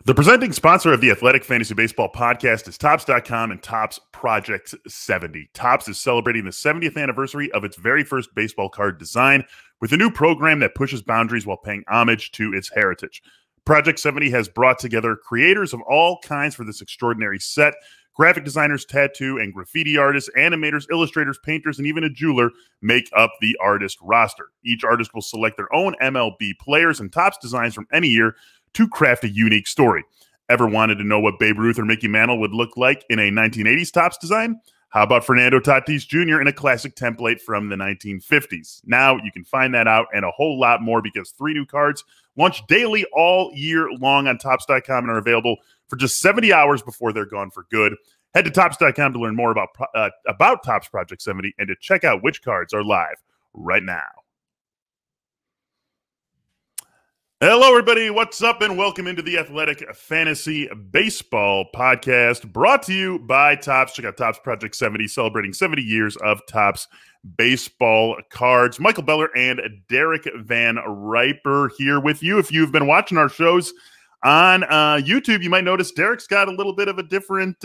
The presenting sponsor of the Athletic Fantasy Baseball podcast is Topps.com and Topps Project 70. Topps is celebrating the 70th anniversary of its very first baseball card design with a new program that pushes boundaries while paying homage to its heritage. Project 70 has brought together creators of all kinds for this extraordinary set. Graphic designers, tattoo and graffiti artists, animators, illustrators, painters, and even a jeweler make up the artist roster. Each artist will select their own MLB players and Topps designs from any year to craft a unique story. Ever wanted to know what Babe Ruth or Mickey Mantle would look like in a 1980s Topps design? How about Fernando Tatis Jr. in a classic template from the 1950s? Now you can find that out and a whole lot more because 3 new cards launch daily all year long on Topps.com and are available for just 70 hours before they're gone for good. Head to Topps.com to learn more about Topps Project 70 and to check out which cards are live right now. Hello, everybody. What's up? And welcome into the Athletic Fantasy Baseball podcast brought to you by Topps. Check out Topps Project 70, celebrating 70 years of Topps baseball cards. Michael Beller and Derek Van Riper here with you. If you've been watching our shows on YouTube, you might notice Derek's got a little bit of a different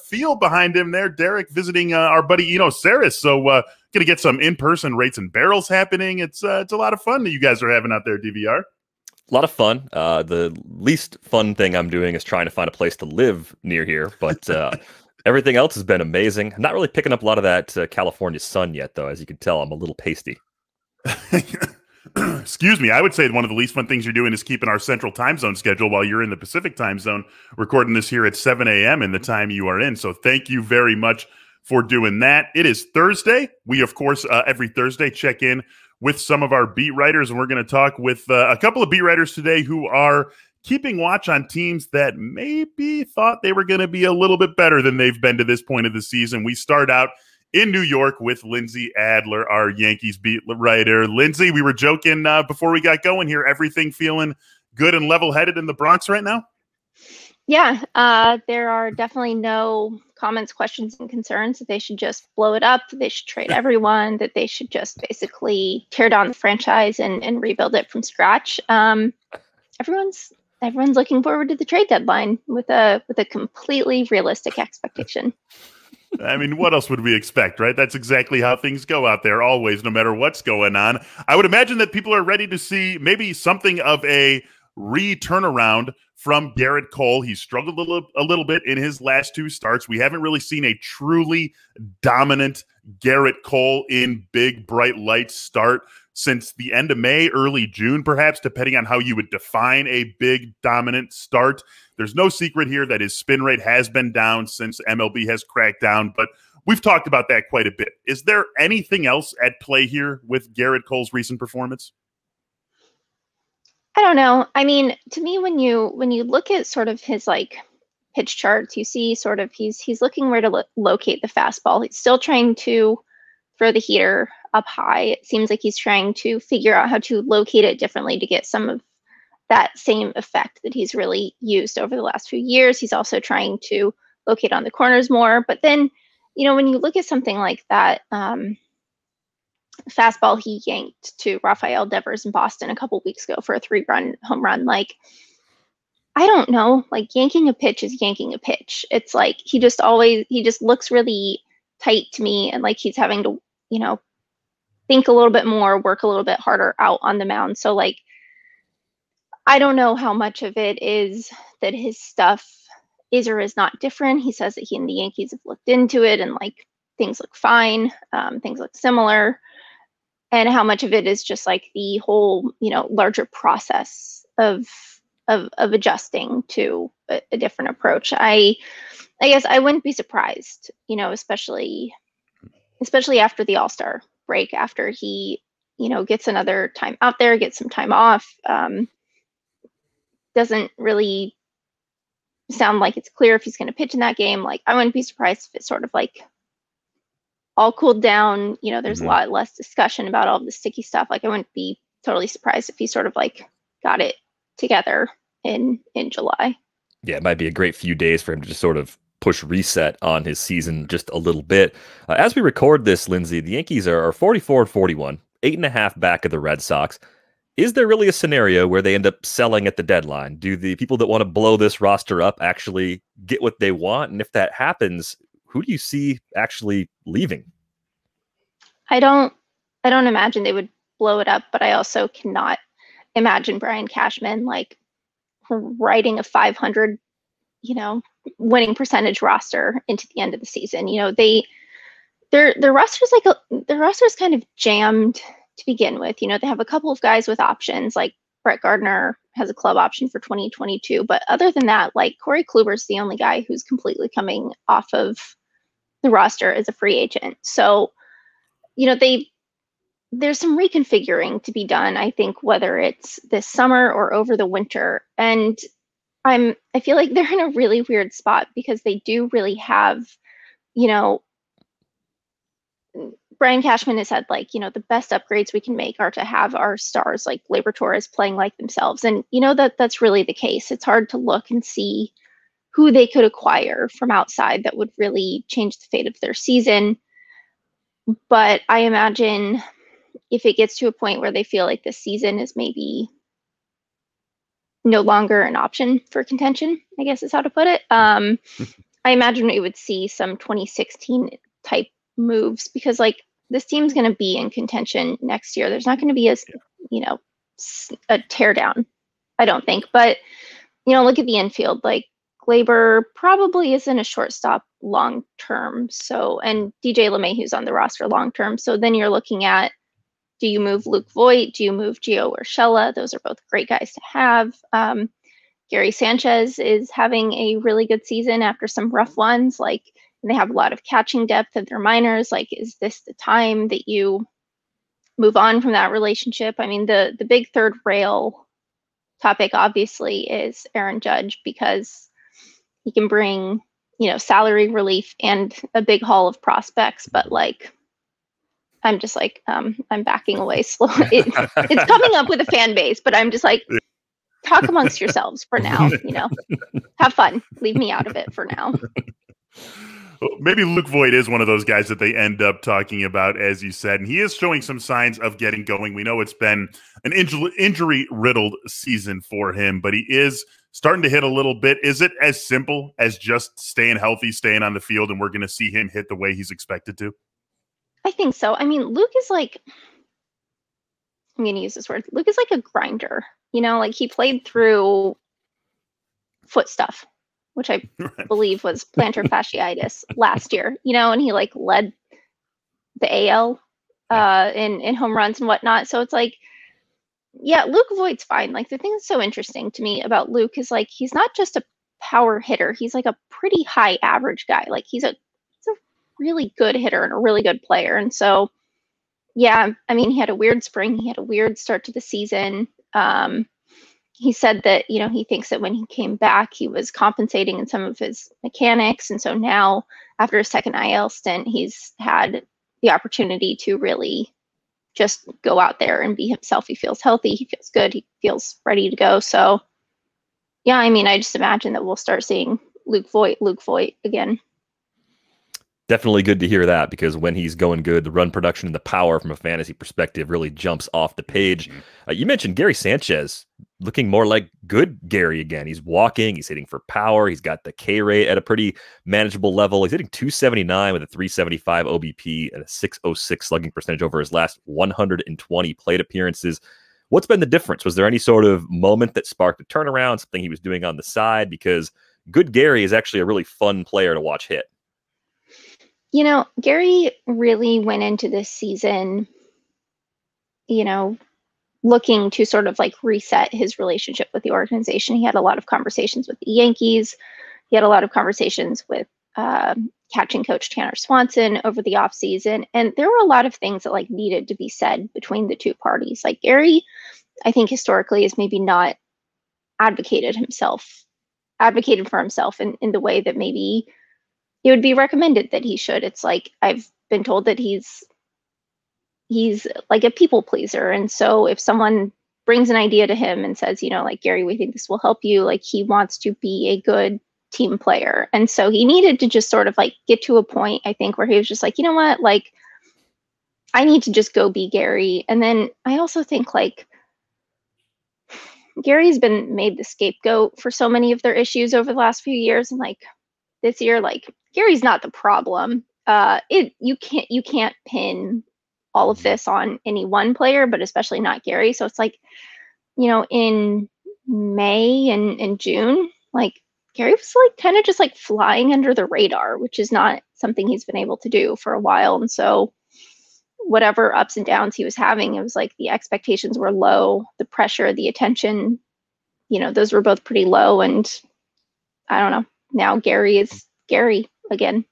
feel behind him there. Derek visiting our buddy Eno Saris. So going to get some in-person rates and barrels happening. It's a lot of fun that you guys are having out there, DVR. A lot of fun. The least fun thing I'm doing is trying to find a place to live near here, but everything else has been amazing. I'm not really picking up a lot of that California sun yet, though. As you can tell, I'm a little pasty. Excuse me. I would say one of the least fun things you're doing is keeping our central time zone schedule while you're in the Pacific time zone, recording this here at 7 a.m. in the time you are in. So thank you very much for doing that. It is Thursday. We, of course, every Thursday check in with some of our beat writers, and we're going to talk with a couple of beat writers today who are keeping watch on teams that maybe thought they were going to be a little bit better than they've been to this point of the season. We start out in New York with Lindsey Adler, our Yankees beat writer. Lindsey, we were joking before we got going here. Everything feeling good and level-headed in the Bronx right now? Yeah, there are definitely no comments, questions, and concerns that they should just blow it up, that they should trade everyone, that they should just basically tear down the franchise and rebuild it from scratch. Everyone's looking forward to the trade deadline with a completely realistic expectation. I mean, what else would we expect, right? That's exactly how things go out there always, no matter what's going on. I would imagine that people are ready to see maybe something of a turnaround from Garrett Cole. He struggled a little bit in his last 2 starts. We haven't really seen a truly dominant Garrett Cole in big, bright lights start since the end of May, early June, perhaps, depending on how you would define a big, dominant start. There's no secret here that his spin rate has been down since MLB has cracked down, but we've talked about that quite a bit. Is there anything else at play here with Garrett Cole's recent performance? I don't know. I mean, to me, when you look at sort of his pitch charts, you see sort of he's looking where to locate the fastball. He's still trying to throw the heater up high. It seems like he's trying to figure out how to locate it differently to get some of that same effect that he's really used over the last few years. He's also trying to locate on the corners more. But then, when you look at something like that, fastball he yanked to Rafael Devers in Boston a couple weeks ago for a 3-run home run. I don't know, yanking a pitch is yanking a pitch. It's like he just looks really tight to me, and like he's having to, think a little bit more, work a little bit harder out on the mound. So I don't know how much of it is that his stuff is or is not different. He says that he and the Yankees have looked into it and things look fine, things look similar. And how much of it is just the whole, larger process of adjusting to a different approach. I guess I wouldn't be surprised, especially after the All-Star break, after he, gets another time out there, gets some time off. Doesn't really sound like it's clear if he's going to pitch in that game. I wouldn't be surprised if it's sort of all cooled down. There's a lot less discussion about all the sticky stuff. I wouldn't be totally surprised if he sort of got it together in July. Yeah, it might be a great few days for him to just sort of push reset on his season just a little bit. As we record this, Lindsey, the Yankees are 44-41, 8.5 back of the Red Sox. is there really a scenario where they end up selling at the deadline? Do the people that want to blow this roster up actually get what they want? And if that happens, who do you see actually leaving? I don't imagine they would blow it up, but I also cannot imagine Brian Cashman like writing a 500, winning percentage roster into the end of the season. Their roster's kind of jammed to begin with. They have a couple of guys with options, like Brett Gardner has a club option for 2022. But other than that, like Corey Kluber's the only guy who's completely coming off of the roster as a free agent. So, there's some reconfiguring to be done, I think, whether it's this summer or over the winter. And I feel like they're in a really weird spot because they do really have, Brian Cashman has said, like, the best upgrades we can make are to have our stars like Gleyber Torres playing like themselves. And, that's really the case. It's hard to look and see who they could acquire from outside that would really change the fate of their season. But I imagine if it gets to a point where they feel like this season is maybe no longer an option for contention, I guess is how to put it. I imagine we would see some 2016 type moves because like this team's going to be in contention next year. There's not going to be a tear down, I don't think. But, look at the infield, like Gleyber probably isn't a shortstop long term. So, and DJ LeMahieu's on the roster long term. So then you're looking at, do you move Luke Voit? Do you move Gio Urshela? Those are both great guys to have. Gary Sanchez is having a really good season after some rough ones. Like, and they have a lot of catching depth of their minors. Like, is this the time that you move on from that relationship? I mean, the big third rail topic obviously is Aaron Judge because he can bring, salary relief and a big haul of prospects. But like, I'm just like, I'm backing away slow. It's coming up with a fan base, but I'm just like, talk amongst yourselves for now, have fun. Leave me out of it for now. Maybe Luke Voit is one of those guys that they end up talking about, as you said, and he is showing some signs of getting going. We know it's been an injury-riddled season for him, but he is starting to hit a little bit. Is it as simple as just staying healthy, staying on the field, and we're going to see him hit the way he's expected to? I think so. I mean, Luke is like, I'm going to use this word. Luke is like a grinder, like he played through foot stuff, which I believe was plantar fasciitis last year, and he like led the AL in home runs and whatnot. So it's like, yeah, Luke Voigt's fine. Like the thing that's so interesting to me about Luke is like, he's not just a power hitter. He's like a pretty high average guy. Like he's a really good hitter and a really good player. And so, yeah, I mean, he had a weird spring. He had a weird start to the season. He said that, he thinks that when he came back, he was compensating in some of his mechanics. And so now after his second IL stint, he's had the opportunity to really just go out there and be himself. He feels healthy. He feels good. He feels ready to go. So, yeah, I mean, I just imagine that we'll start seeing Luke Voit again. Definitely good to hear that because when he's going good, the run production and the power from a fantasy perspective really jumps off the page. You mentioned Gary Sanchez looking more like good Gary again. He's walking, he's hitting for power, he's got the K rate at a pretty manageable level. He's hitting 279 with a 375 OBP and a 606 slugging percentage over his last 120 plate appearances. What's been the difference? Was there any sort of moment that sparked a turnaround, something he was doing on the side? Because good Gary is actually a really fun player to watch hit. Gary really went into this season, looking to sort of like reset his relationship with the organization. He had a lot of conversations with the Yankees. He had a lot of conversations with catching coach Tanner Swanson over the offseason. And there were a lot of things that like needed to be said between the two parties. Like Gary, I think historically has maybe not advocated for himself in the way that maybe it would be recommended that he should. It's like, I've been told that he's like a people pleaser. And so if someone brings an idea to him and says, like, Gary, we think this will help you, like he wants to be a good team player. And so he needed to just sort of like get to a point, I think, where he was just like, you know what, like I need to just go be Gary. And then I also think like Gary's been made the scapegoat for so many of their issues over the last few years, and like this year, like Gary's not the problem. You can't pin all of this on any one player, but especially not Gary. So it's like, in May and June, like Gary was like kind of just like flying under the radar, which is not something he's been able to do for a while. And so whatever ups and downs he was having, it was like the expectations were low, the pressure, the attention, those were both pretty low. And I don't know. Now Gary is Gary again.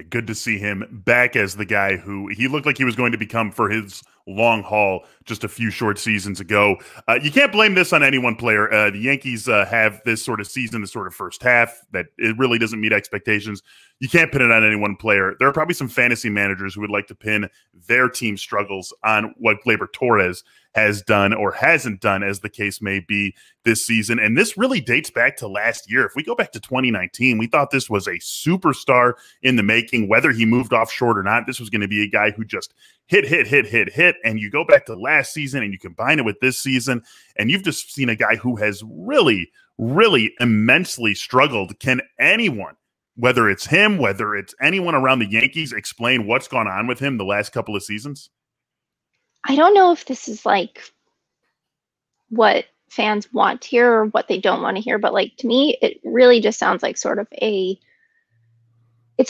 Good to see him back as the guy who he looked like he was going to become for his long haul just a few short seasons ago. You can't blame this on any one player. The Yankees have this sort of season, this sort of first half that it really doesn't meet expectations. You can't pin it on any one player. There are probably some fantasy managers who would like to pin their team struggles on what Gleyber Torres has done or hasn't done, as the case may be, this season. And this really dates back to last year. If we go back to 2019, we thought this was a superstar in the making, whether he moved off short or not. This was going to be a guy who just hit. And you go back to last season and you combine it with this season, and you've just seen a guy who has really, really immensely struggled. Can anyone, whether it's him, whether it's anyone around the Yankees, explain what's gone on with him the last couple of seasons? I don't know if this is like what fans want to hear or what they don't want to hear, but like to me, it really just sounds like sort of it's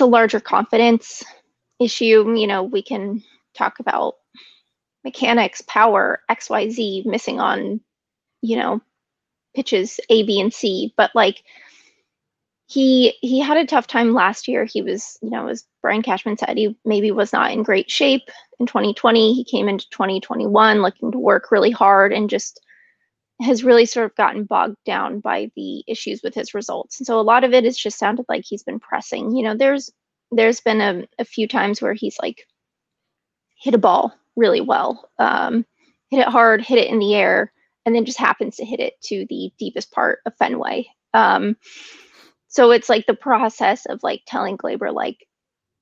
a larger confidence issue. We can talk about mechanics, power, XYZ, missing on, pitches A, B, and C, but like he had a tough time last year. He was, as Brian Cashman said, he maybe was not in great shape in 2020. He came into 2021 looking to work really hard and just has really sort of gotten bogged down by the issues with his results. And so a lot of it has just sounded like he's been pressing. There's been a few times where he's like hit a ball really well, hit it hard, hit it in the air, and then just happens to hit it to the deepest part of Fenway. So it's like the process of like telling Gleyber, like,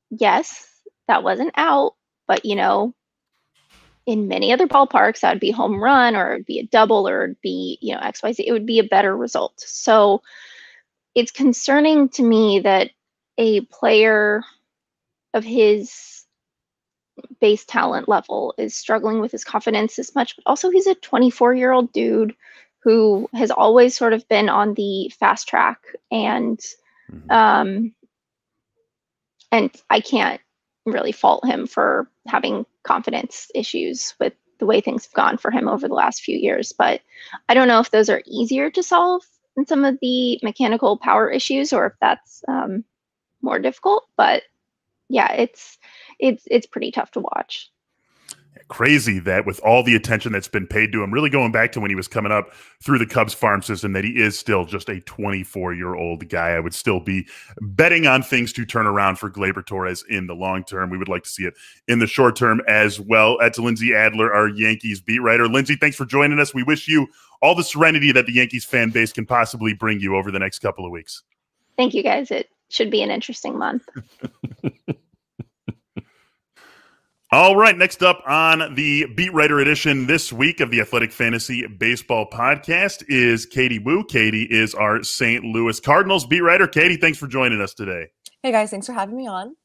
yes, that wasn't out, but in many other ballparks, that would be home run or it'd be a double or it'd be, XYZ, it would be a better result. So it's concerning to me that a player of his base talent level is struggling with his confidence this much, but also he's a 24-year-old dude who has always sort of been on the fast track, and I can't really fault him for having confidence issues with the way things have gone for him over the last few years. But I don't know if those are easier to solve than some of the mechanical power issues, or if that's more difficult. But yeah, it's pretty tough to watch. Crazy that with all the attention that's been paid to him, really going back to when he was coming up through the Cubs farm system, that he is still just a 24-year-old guy. I would still be betting on things to turn around for Gleyber Torres in the long term. We would like to see it in the short term as well. To Lindsey Adler, our Yankees beat writer. Lindsey, thanks for joining us. We wish you all the serenity that the Yankees fan base can possibly bring you over the next couple of weeks. Thank you, guys. It should be an interesting month. All right, next up on the Beat Writer edition this week of the Athletic Fantasy Baseball Podcast is Katie Wu. Katie is our St. Louis Cardinals beat writer. Katie, thanks for joining us today. Hey guys, thanks for having me on.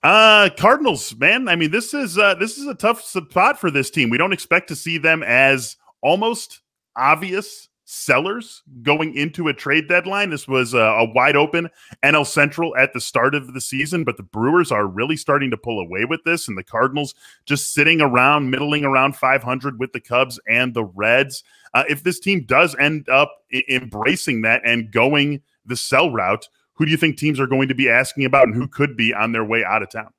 Cardinals, man. I mean, this is a tough spot for this team. We don't expect to see them as almost obvious sellers going into a trade deadline. This was a wide open NL Central at the start of the season, but the Brewers are really starting to pull away with this, and the Cardinals just sitting around, middling around 500 with the Cubs and the Reds. If this team does end up embracing that and going the sell route, who do you think teams are going to be asking about, and who could be on their way out of town?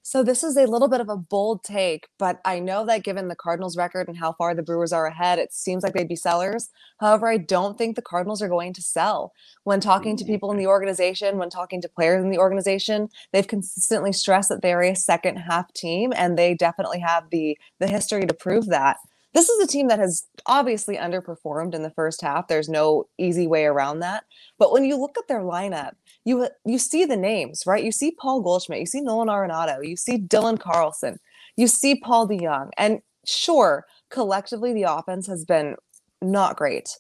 So this is a little bit of a bold take, but I know that given the Cardinals record and how far the Brewers are ahead, it seems like they'd be sellers. However, I don't think the Cardinals are going to sell. When talking to people in the organization, when talking to players in the organization, they've consistently stressed that they're a second half team, and they definitely have the history to prove that. This is a team that has obviously underperformed in the first half. There's no easy way around that. But when you look at their lineup, you see the names, right? You see Paul Goldschmidt, you see Nolan Arenado, you see Dylan Carlson, you see Paul DeYoung. And sure, collectively the offense has been not great.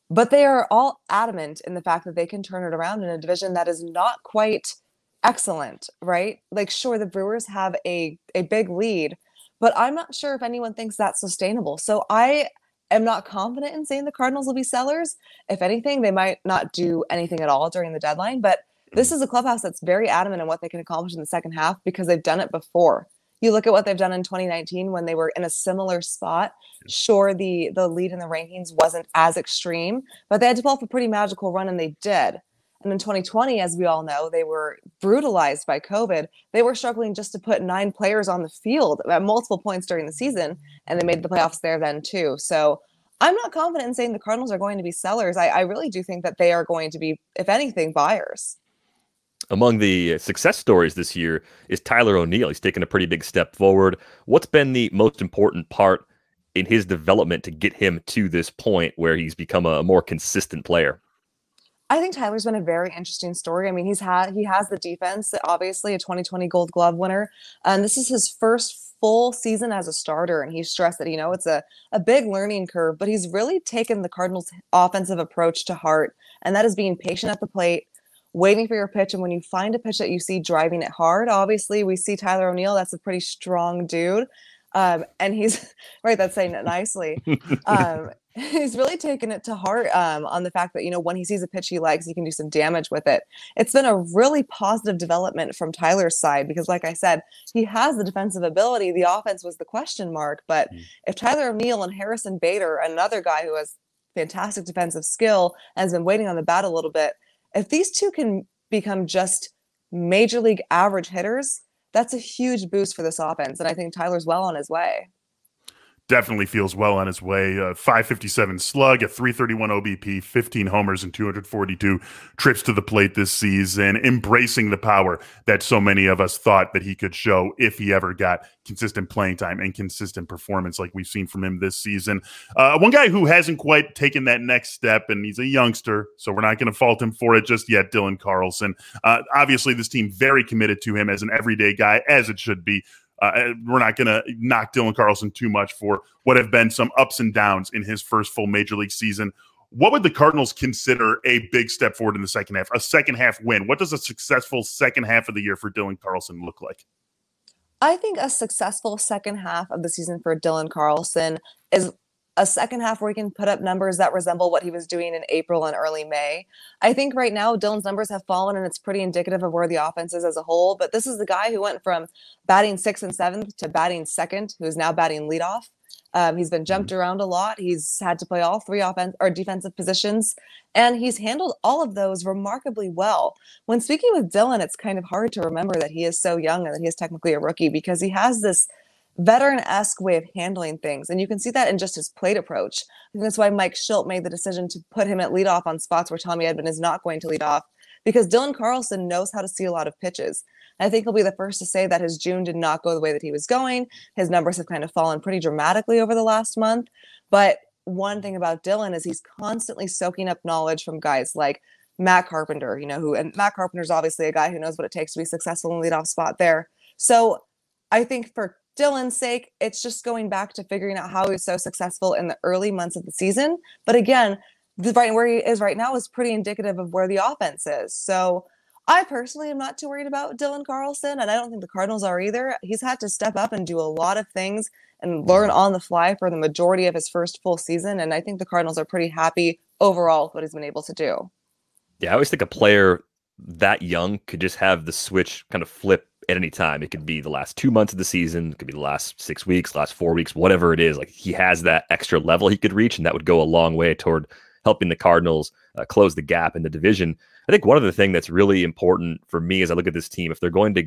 But they are all adamant in the fact that they can turn it around in a division that is not quite excellent, right? Like, sure, the Brewers have a big lead, but I'm not sure if anyone thinks that's sustainable. So I am not confident in saying the Cardinals will be sellers. If anything, they might not do anything at all during the deadline. But this is a clubhouse that's very adamant in what they can accomplish in the second half because they've done it before. You look at what they've done in 2019 when they were in a similar spot. Sure, the lead in the rankings wasn't as extreme, but they had to pull off a pretty magical run, and they did. And in 2020, as we all know, they were brutalized by COVID. They were struggling just to put 9 players on the field at multiple points during the season, and they made the playoffs there then too. So I'm not confident in saying the Cardinals are going to be sellers. I really do think that they are going to be, if anything, buyers. Among the success stories this year is Tyler O'Neill. He's taken a pretty big step forward. What's been the most important part in his development to get him to this point where he's become a more consistent player? I think Tyler's been a very interesting story. I mean, he has the defense, obviously a 2020 Gold Glove winner. And this is his first full season as a starter. And he stressed that, it's a big learning curve, but he's really taken the Cardinals' offensive approach to heart. And that is being patient at the plate, waiting for your pitch. And when you find a pitch that you see driving it hard, obviously we see Tyler O'Neill. That's a pretty strong dude. And he's right. That's saying it nicely. He's really taken it to heart on the fact that, when he sees a pitch he likes, he can do some damage with it. It's been a really positive development from Tyler's side because, like I said, he has the defensive ability. The offense was the question mark. But if Tyler O'Neill and Harrison Bader, another guy who has fantastic defensive skill and has been waiting on the bat a little bit, if these two can become just major league average hitters, that's a huge boost for this offense. And I think Tyler's well on his way. Definitely feels well on his way. 557 slug, a 331 OBP, 15 homers, and 242 trips to the plate this season, embracing the power that so many of us thought that he could show if he ever got consistent playing time and consistent performance like we've seen from him this season. One guy who hasn't quite taken that next step, and he's a youngster, so we're not going to fault him for it just yet, Dylan Carlson. Obviously, this team very committed to him as an everyday guy, as it should be. We're not going to knock Dylan Carlson too much for what have been some ups and downs in his first full major league season. What would the Cardinals consider a big step forward in the second half, a second half win? What does a successful second half of the year for Dylan Carlson look like? I think a successful second half of the season for Dylan Carlson is a second half where he can put up numbers that resemble what he was doing in April and early May. I think right now Dylan's numbers have fallen, and it's pretty indicative of where the offense is as a whole. But this is the guy who went from batting 6th and 7th to batting 2nd, who's now batting leadoff. He's been jumped around a lot. He's had to play all 3 offense or defensive positions, and he's handled all of those remarkably well. When speaking with Dylan, it's kind of hard to remember that he is so young and that he is technically a rookie because he has this veteran-esque way of handling things. And you can see that in just his plate approach. I think that's why Mike Schilt made the decision to put him at leadoff on spots where Tommy Edman is not going to lead off, because Dylan Carlson knows how to see a lot of pitches. I think he'll be the first to say that his June did not go the way that he was going. His numbers have kind of fallen pretty dramatically over the last month. But one thing about Dylan is he's constantly soaking up knowledge from guys like Matt Carpenter, and Matt Carpenter's obviously a guy who knows what it takes to be successful in the leadoff spot there. So I think for Dylan's sake, it's just going back to figuring out how he was so successful in the early months of the season. But again, right where he is right now is pretty indicative of where the offense is. So I personally am not too worried about Dylan Carlson, and I don't think the Cardinals are either. He's had to step up and do a lot of things and learn on the fly for the majority of his first full season. And I think the Cardinals are pretty happy overall with what he's been able to do. Yeah, I always think a player that young could just have the switch kind of flip at any time. It could be the last 2 months of the season, it could be the last 6 weeks, last 4 weeks, whatever it is. Like, he has that extra level he could reach, and that would go a long way toward helping the Cardinals close the gap in the division. I think one other thing that's really important for me as I look at this team, if they're going to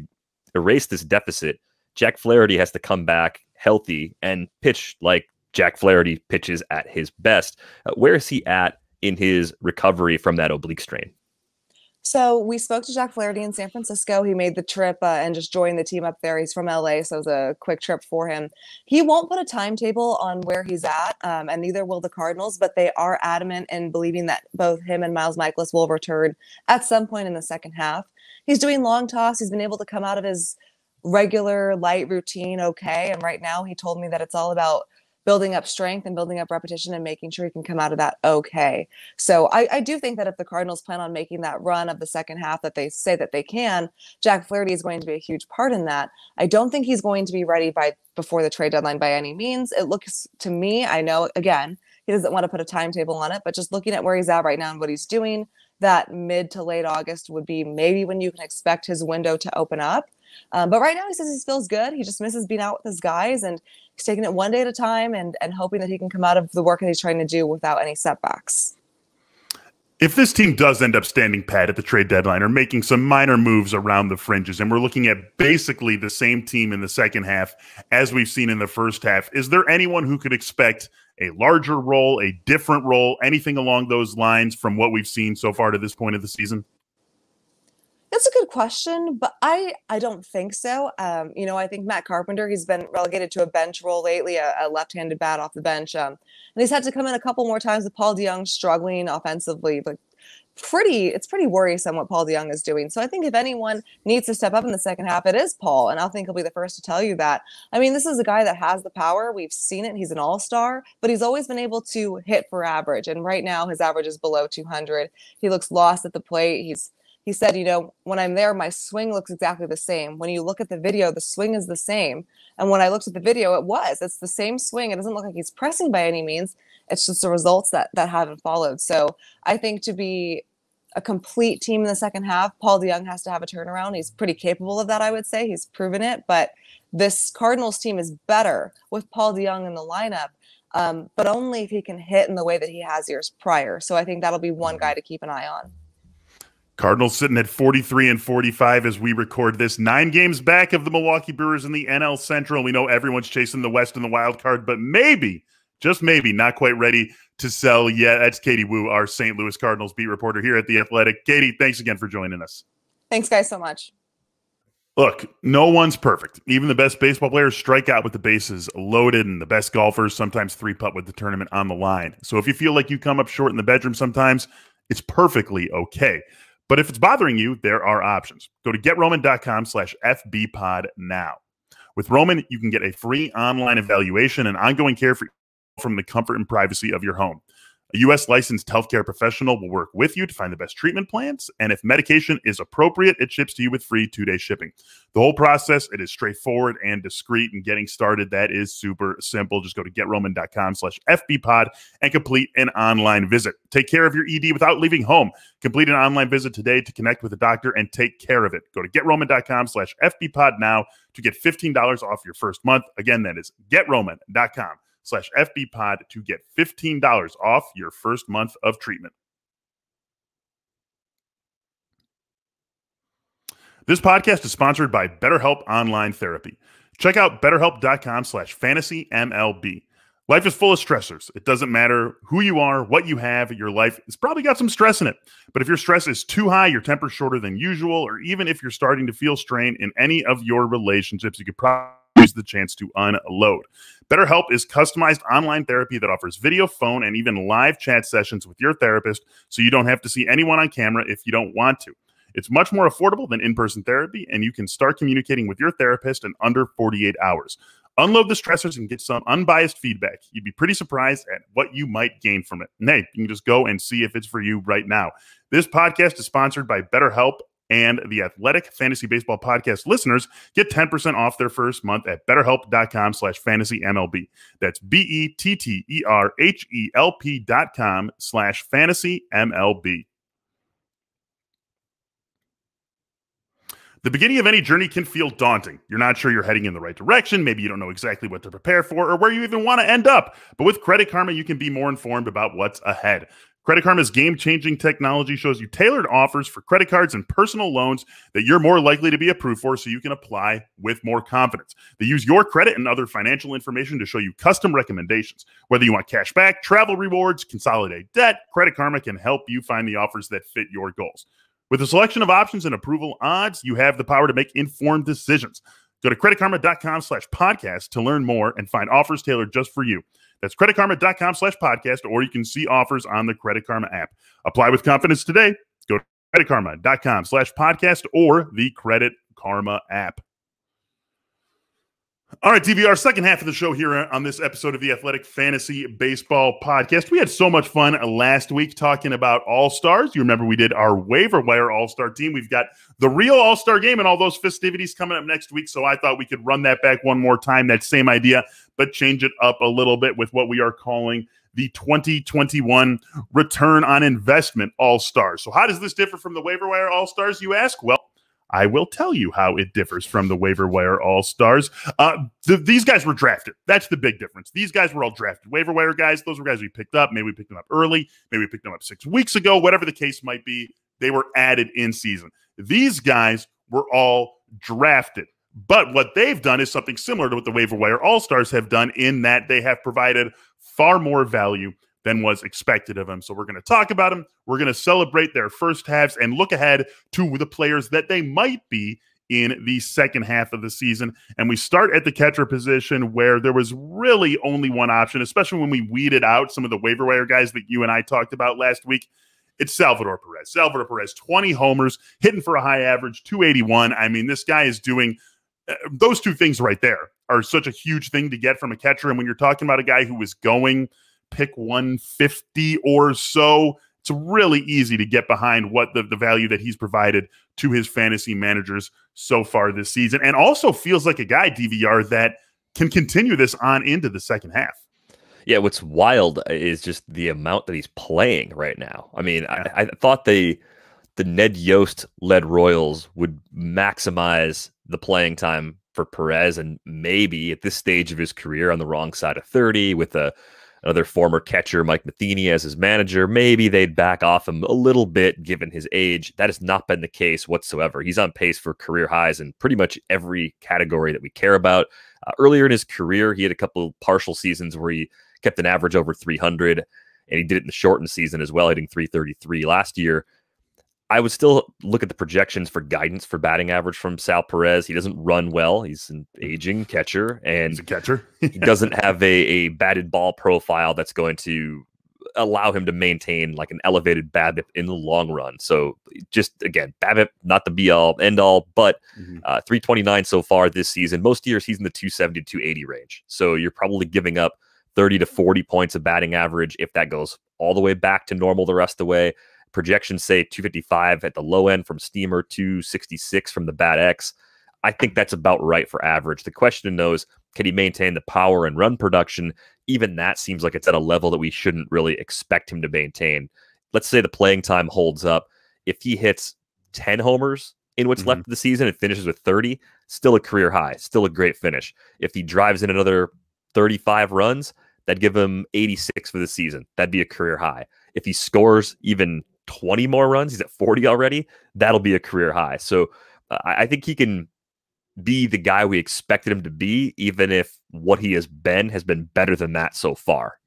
erase this deficit, Jack Flaherty has to come back healthy and pitch like Jack Flaherty pitches at his best. Where is he at in his recovery from that oblique strain? So we spoke to Jack Flaherty in San Francisco. He made the trip and just joined the team up there. He's from LA, so it was a quick trip for him. He won't put a timetable on where he's at, and neither will the Cardinals, but they are adamant in believing that both him and Miles Mikolas will return at some point in the second half. He's doing long toss. He's been able to come out of his regular light routine okay, and right now he told me that it's all about building up strength and building up repetition and making sure he can come out of that okay. So I do think that if the Cardinals plan on making that run of the second half that they say that they can, Jack Flaherty is going to be a huge part in that. I don't think he's going to be ready before the trade deadline by any means. It looks to me, I know, again, he doesn't want to put a timetable on it, but just looking at where he's at right now and what he's doing, that mid to late August would be maybe when you can expect his window to open up. But right now he says he feels good. He just misses being out with his guys, and he's taking it one day at a time and hoping that he can come out of the work that he's trying to do without any setbacks. If this team does end up standing pat at the trade deadline or making some minor moves around the fringes, and we're looking at basically the same team in the second half as we've seen in the first half, is there anyone who could expect a larger role, a different role, anything along those lines from what we've seen so far to this point of the season? That's a good question, but I don't think so. I think Matt Carpenter, he's been relegated to a bench role lately, a left-handed bat off the bench. And he's had to come in a couple more times with Paul DeJong struggling offensively, but it's pretty worrisome what Paul DeJong is doing. So I think if anyone needs to step up in the second half, it is Paul. And I think he'll be the first to tell you that. I mean, this is a guy that has the power. We've seen it. He's an all-star, but he's always been able to hit for average. And right now his average is below 200. He looks lost at the plate. He said, when I'm there, my swing looks exactly the same. When you look at the video, the swing is the same. And when I looked at the video, it's the same swing. It doesn't look like he's pressing by any means. It's just the results that haven't followed. So I think to be a complete team in the second half, Paul DeJong has to have a turnaround. He's pretty capable of that, I would say. He's proven it. But this Cardinals team is better with Paul DeJong in the lineup, but only if he can hit in the way that he has years prior. So I think that'll be one guy to keep an eye on. Cardinals sitting at 43-45 as we record this, 9 games back of the Milwaukee Brewers in the NL Central. We know everyone's chasing the West in the wild card, but maybe, just maybe, not quite ready to sell yet. That's Katie Woo, our St. Louis Cardinals beat reporter here at The Athletic. Katie, thanks again for joining us. Thanks, guys, so much. Look, no one's perfect. Even the best baseball players strike out with the bases loaded, and the best golfers sometimes three-putt with the tournament on the line. So if you feel like you come up short in the bedroom sometimes, it's perfectly okay. But if it's bothering you, there are options. Go to GetRoman.com/FBpod now. With Roman, you can get a free online evaluation and ongoing care from the comfort and privacy of your home. A U.S. licensed healthcare professional will work with you to find the best treatment plans, and if medication is appropriate, it ships to you with free 2-day shipping. The whole process, it is straightforward and discreet, and getting started, that is super simple. Just go to GetRoman.com/FBpod and complete an online visit. Take care of your ED without leaving home. Complete an online visit today to connect with a doctor and take care of it. Go to GetRoman.com/FBpod now to get $15 off your first month. Again, that is GetRoman.com/FBpod to get $15 off your first month of treatment. This podcast is sponsored by BetterHelp Online Therapy. Check out BetterHelp.com/FantasyMLB. Life is full of stressors. It doesn't matter who you are, what you have, your life has probably got some stress in it. But if your stress is too high, your temper's shorter than usual, or even if you're starting to feel strain in any of your relationships, you could probably use the chance to unload. BetterHelp is customized online therapy that offers video, phone, and even live chat sessions with your therapist, so you don't have to see anyone on camera if you don't want to. It's much more affordable than in-person therapy, and you can start communicating with your therapist in under 48 hours. Unload the stressors and get some unbiased feedback. You'd be pretty surprised at what you might gain from it. And hey, you can just go and see if it's for you right now. This podcast is sponsored by BetterHelp, and the Athletic Fantasy Baseball Podcast listeners get 10% off their first month at BetterHelp.com/FantasyMLB. That's BetterHelp.com/FantasyMLB. The beginning of any journey can feel daunting. You're not sure you're heading in the right direction. Maybe you don't know exactly what to prepare for or where you even want to end up. But with Credit Karma, you can be more informed about what's ahead. Credit Karma's game-changing technology shows you tailored offers for credit cards and personal loans that you're more likely to be approved for, so you can apply with more confidence. They use your credit and other financial information to show you custom recommendations. Whether you want cash back, travel rewards, consolidate debt, Credit Karma can help you find the offers that fit your goals. With a selection of options and approval odds, you have the power to make informed decisions. Go to creditkarma.com/podcast to learn more and find offers tailored just for you. That's creditkarma.com/podcast, or you can see offers on the Credit Karma app. Apply with confidence today. Go to creditkarma.com/podcast or the Credit Karma app. All right, DVR, second half of the show here on this episode of the Athletic Fantasy Baseball Podcast. We had so much fun last week talking about All-Stars. You remember we did our waiver wire All-Star team. We've got the real All-Star game and all those festivities coming up next week, so I thought we could run that back one more time, that same idea, but change it up a little bit with what we are calling the 2021 Return on Investment All-Stars. So how does this differ from the waiver wire All-Stars, you ask? Well, I will tell you how it differs from the waiver wire All-Stars. These guys were drafted. That's the big difference. These guys were all drafted. Waiver wire guys, those were guys we picked up. Maybe we picked them up early. Maybe we picked them up 6 weeks ago. Whatever the case might be, they were added in season. These guys were all drafted. But what they've done is something similar to what the waiver wire All-Stars have done, in that they have provided far more value than was expected of them. So we're going to talk about them. We're going to celebrate their first halves and look ahead to the players that they might be in the second half of the season. And we start at the catcher position, where there was really only one option, especially when we weeded out some of the waiver wire guys that you and I talked about last week. It's Salvador Perez. Salvador Perez, 20 homers, hitting for a high average, 281. I mean, this guy is doing those two things right there are such a huge thing to get from a catcher. And when you're talking about a guy who was going pick 150 or so, it's really easy to get behind what the value that he's provided to his fantasy managers so far this season. And also feels like a guy, DVR, that can continue this on into the second half. Yeah, what's wild is just the amount that he's playing right now. I mean, yeah. I thought the Ned Yost-led Royals would maximize the playing time for Perez, and maybe at this stage of his career on the wrong side of 30 with another former catcher, Mike Matheny, as his manager, maybe they'd back off him a little bit given his age. That has not been the case whatsoever. He's on pace for career highs in pretty much every category that we care about. Earlier in his career, he had a couple partial seasons where he kept an average over 300, and he did it in the shortened season as well, hitting 333 last year. I would still look at the projections for guidance for batting average from Sal Perez. He doesn't run well. He's an aging catcher, and he's a catcher. He doesn't have a batted ball profile that's going to allow him to maintain like an elevated BABIP in the long run. So just, again, BABIP, not the be-all, end-all, but 329 so far this season. Most years he's in the 270 to 280 range. So you're probably giving up 30 to 40 points of batting average if that goes all the way back to normal the rest of the way. Projections say 255 at the low end from Steamer, 266 from the Bat X. I think that's about right for average. The question is, can he maintain the power and run production? Even that seems like it's at a level that we shouldn't really expect him to maintain. Let's say the playing time holds up. If he hits 10 homers in what's left of the season and finishes with 30, still a career high, still a great finish. If he drives in another 35 runs, that'd give him 86 for the season. That'd be a career high. If he scores even 20 more runs, he's at 40 already, that'll be a career high. So I think he can be the guy we expected him to be, even if what he has been better than that so far.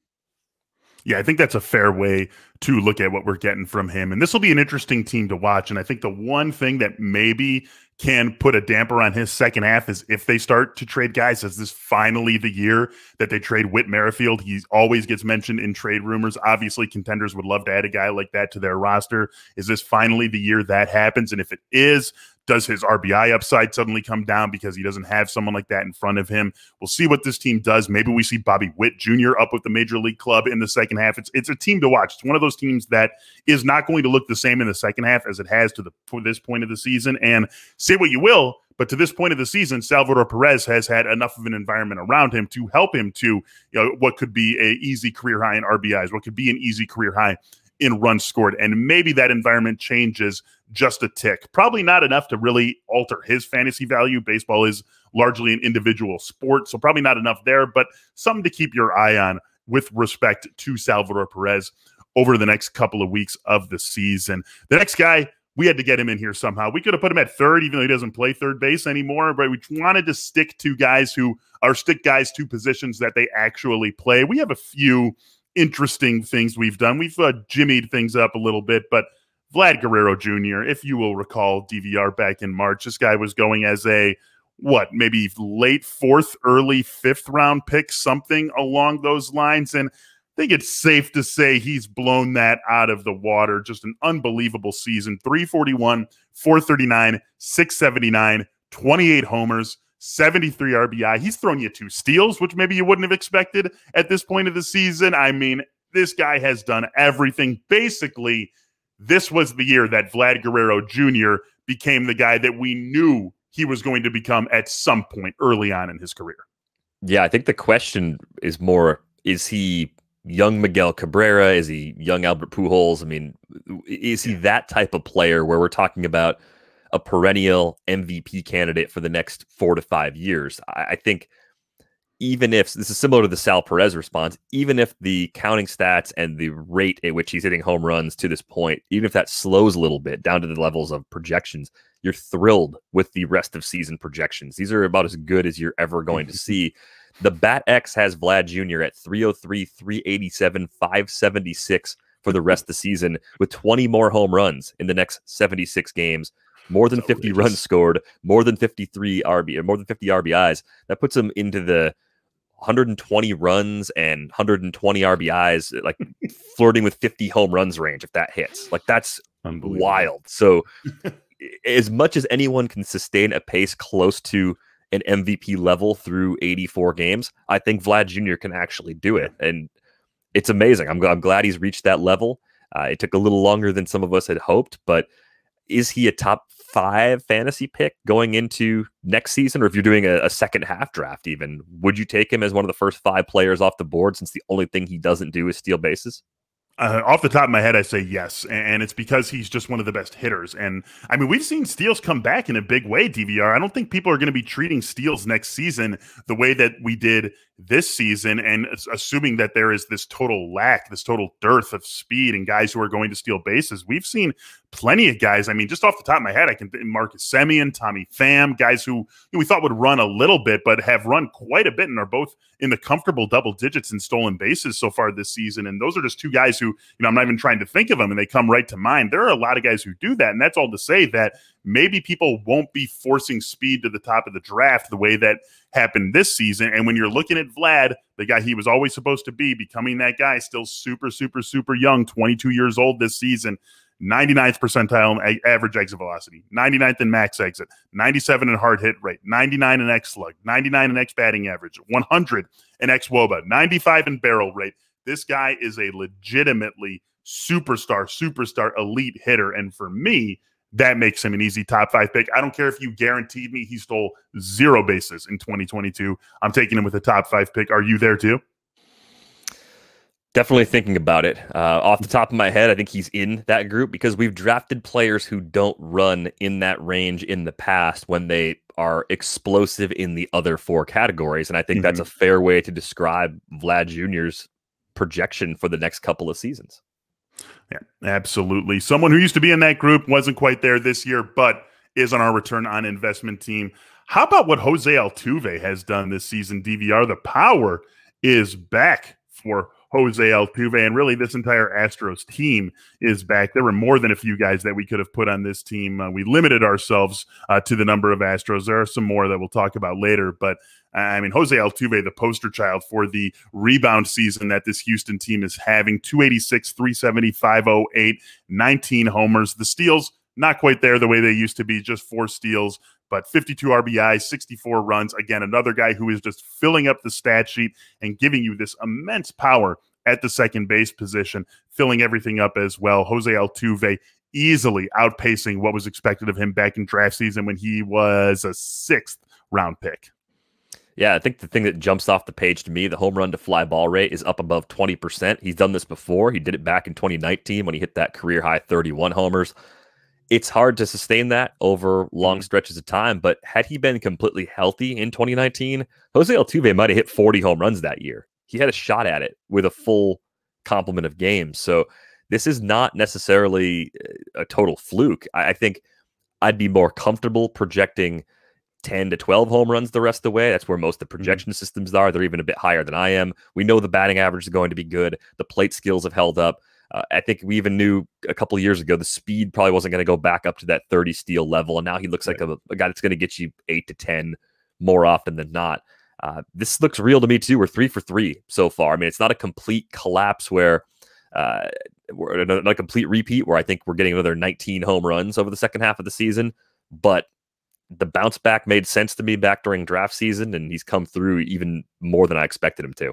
Yeah, I think that's a fair way to look at what we're getting from him. And this will be an interesting team to watch. And I think the one thing that maybe can put a damper on his second half is if they start to trade guys. Is this finally the year that they trade Whit Merrifield? He always gets mentioned in trade rumors. Obviously, contenders would love to add a guy like that to their roster. Is this finally the year that happens? And if it is, does his RBI upside suddenly come down because he doesn't have someone like that in front of him? We'll see what this team does. Maybe we see Bobby Witt Jr. up with the Major League Club in the second half. It's a team to watch. It's one of those teams that is not going to look the same in the second half as it has to this point of the season. And say what you will, but to this point of the season, Salvador Perez has had enough of an environment around him to help him to, what could be an easy career high in RBIs, what could be an easy career high in runs scored. And maybe that environment changes just a tick. Probably not enough to really alter his fantasy value. Baseball is largely an individual sport, so probably not enough there, but something to keep your eye on with respect to Salvador Perez over the next couple of weeks of the season. The next guy, we had to get him in here somehow. We could have put him at third, even though he doesn't play third base anymore, but we wanted to stick guys to positions that they actually play. We have a few interesting things we've done. We've jimmied things up a little bit, but Vlad Guerrero Jr., if you will recall DVR back in March, this guy was going as a, maybe late fourth, early fifth round pick, something along those lines. And I think it's safe to say he's blown that out of the water. Just an unbelievable season. 341, 439, 679, 28 homers, 73 RBI. He's thrown you 2 steals, which maybe you wouldn't have expected at this point of the season. I mean, this guy has done everything. Basically, this was the year that Vlad Guerrero Jr. became the guy that we knew he was going to become at some point early on in his career. Yeah, I think the question is more, is he young Miguel Cabrera? Is he young Albert Pujols? I mean, is he that type of player where we're talking about a perennial MVP candidate for the next 4 to 5 years? I think even if this is similar to the Sal Perez response, even if the counting stats and the rate at which he's hitting home runs to this point, even if that slows a little bit down to the levels of projections, you're thrilled with the rest of season projections. These are about as good as you're ever going to see. The BatX has Vlad Jr. at 303, 387, 576 for the rest of the season, with 20 more home runs in the next 76 games, more than 50 runs scored, more than 53 RBIs. That puts him into the 120 runs and 120 RBIs, like flirting with 50 home runs range if that hits. Like, that's wild. So as much as anyone can sustain a pace close to an MVP level through 84 games, I think Vlad Jr. can actually do it. And it's amazing. I'm glad he's reached that level. It took a little longer than some of us had hoped, but is he a top 5 fantasy pick going into next season? Or if you're doing a second half draft even, would you take him as one of the first 5 players off the board, since the only thing he doesn't do is steal bases? Off the top of my head, I say yes, and it's because he's just one of the best hitters. And I mean, we've seen steals come back in a big way, DVR. I don't think people are going to be treating steals next season the way that we did this season, and assuming that there is this total lack, this total dearth of speed and guys who are going to steal bases. We've seen plenty of guys. I mean, just off the top of my head, I can Marcus Semien, Tommy Pham, guys who we thought would run a little bit, but have run quite a bit and are both in the comfortable double digits in stolen bases so far this season. And those are just 2 guys who, I'm not even trying to think of them, and they come right to mind. There are a lot of guys who do that, and that's all to say that maybe people won't be forcing speed to the top of the draft the way that happened this season. And when you're looking at Vlad, the guy he was always supposed to be, becoming that guy, still super, super, super young, 22 years old this season, 99th percentile in average exit velocity, 99th in max exit, 97 in hard hit rate, 99 in X slug, 99 in X batting average, 100 in X WOBA, 95 in barrel rate. This guy is a legitimately superstar elite hitter. And for me, that makes him an easy top 5 pick. I don't care if you guaranteed me he stole 0 bases in 2022. I'm taking him with a top 5 pick. Are you there too? Definitely thinking about it. Off the top of my head, I think he's in that group because we've drafted players who don't run in that range in the past when they are explosive in the other 4 categories. And I think that's a fair way to describe Vlad Jr.'s projection for the next couple of seasons. Yeah, absolutely. Someone who used to be in that group, wasn't quite there this year, but is on our return on investment team. How about what Jose Altuve has done this season, DVR? The power is back for Jose Altuve, and really this entire Astros team is back. There were more than a few guys that we could have put on this team. We limited ourselves to the number of Astros. There are some more that we'll talk about later, but I mean, Jose Altuve, the poster child for the rebound season that this Houston team is having, 286, 370, 508, 19 homers. The steals, not quite there the way they used to be, just 4 steals, but 52 RBI, 64 runs. Again, another guy who is just filling up the stat sheet and giving you this immense power at the second base position, filling everything up as well. Jose Altuve easily outpacing what was expected of him back in draft season when he was a 6th round pick. Yeah, I think the thing that jumps off the page to me, the home run to fly ball rate is up above 20%. He's done this before. He did it back in 2019 when he hit that career high 31 homers. It's hard to sustain that over long stretches of time, but had he been completely healthy in 2019, Jose Altuve might have hit 40 home runs that year. He had a shot at it with a full complement of games. So this is not necessarily a total fluke. I think I'd be more comfortable projecting 10 to 12 home runs the rest of the way. That's where most of the projection systems are. They're even a bit higher than I am. We know the batting average is going to be good. The plate skills have held up. I think we even knew a couple of years ago the speed probably wasn't going to go back up to that 30 steal level, and now he looks like a guy that's going to get you 8 to 10 more often than not. This looks real to me too. We're 3 for 3 so far. I mean, it's not a complete collapse where we're not a complete repeat where I think we're getting another 19 home runs over the second half of the season, but the bounce back made sense to me back during draft season, and he's come through even more than I expected him to.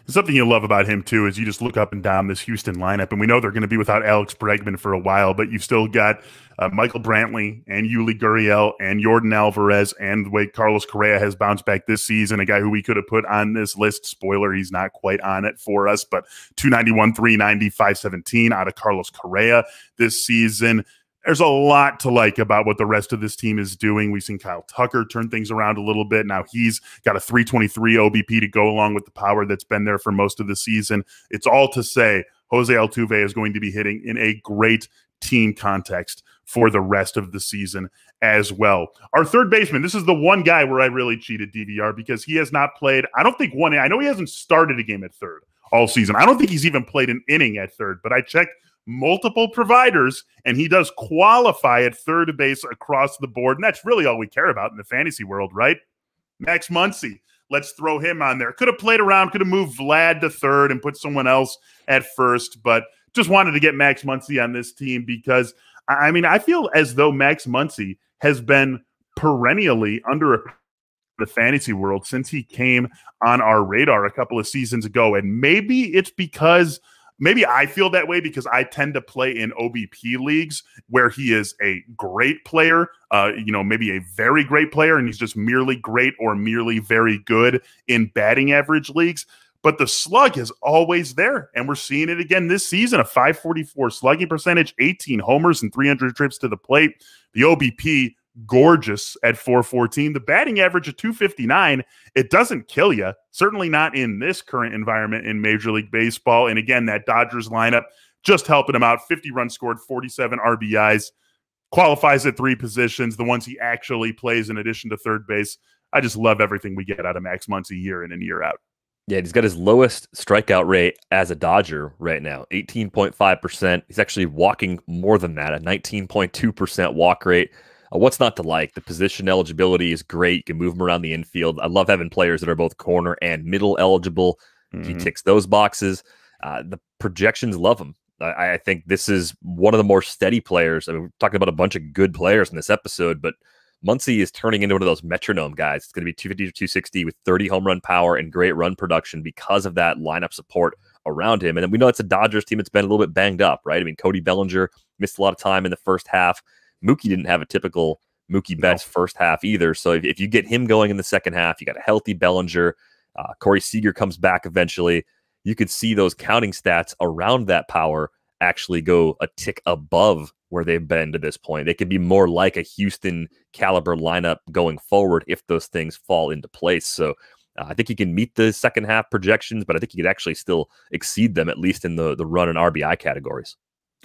Something you love about him, too, is you just look up and down this Houston lineup, and we know they're going to be without Alex Bregman for a while, but you've still got Michael Brantley and Yuli Gurriel and Jordan Alvarez, and the way Carlos Correa has bounced back this season, a guy who we could have put on this list. Spoiler, he's not quite on it for us, but 291, 390, 517 out of Carlos Correa this season. There's a lot to like about what the rest of this team is doing. We've seen Kyle Tucker turn things around a little bit. Now he's got a 323 OBP to go along with the power that's been there for most of the season. It's all to say Jose Altuve is going to be hitting in a great team context for the rest of the season as well. Our third baseman, this is the one guy where I really cheated, DVR, because he has not played, I don't think one, I know he hasn't started a game at third all season. I don't think he's even played an inning at third, but I checked multiple providers, and he does qualify at third base across the board, and that's really all we care about in the fantasy world, right? Max Muncy, let's throw him on there. Could have played around, could have moved Vlad to third and put someone else at first, but just wanted to get Max Muncy on this team because, I mean, I feel as though Max Muncy has been perennially under the fantasy world since he came on our radar a couple of seasons ago, and maybe it's because maybe I feel that way because I tend to play in OBP leagues where he is a great player, maybe a very great player, and he's just merely great or merely very good in batting average leagues. But the slug is always there, and we're seeing it again this season, a 544 slugging percentage, 18 homers, and 300 trips to the plate. The OBP, gorgeous at 414. The batting average of 259, it doesn't kill you. Certainly not in this current environment in Major League Baseball. And again, that Dodgers lineup just helping him out. 50 runs scored, 47 RBIs, qualifies at three positions, the ones he actually plays in addition to third base. I just love everything we get out of Max Muncy year in and year out. Yeah, he's got his lowest strikeout rate as a Dodger right now, 18.5%. He's actually walking more than that, a 19.2% walk rate. What's not to like? The position eligibility is great. You can move him around the infield. I love having players that are both corner and middle eligible. He ticks those boxes. The projections love him. I think this is one of the more steady players. I mean, we're talking about a bunch of good players in this episode, but Muncy is turning into one of those metronome guys. It's going to be 250 to 260 with 30 home run power and great run production because of that lineup support around him. And then we know it's a Dodgers team that's been a little bit banged up, right? I mean, Cody Bellinger missed a lot of time in the first half. Mookie didn't have a typical Mookie Betts first half either. So if you get him going in the second half, you got a healthy Bellinger. Corey Seager comes back eventually. You could see those counting stats around that power actually go a tick above where they've been to this point. They could be more like a Houston caliber lineup going forward if those things fall into place. So I think he can meet the second half projections, but I think he could actually still exceed them, at least in the run and RBI categories.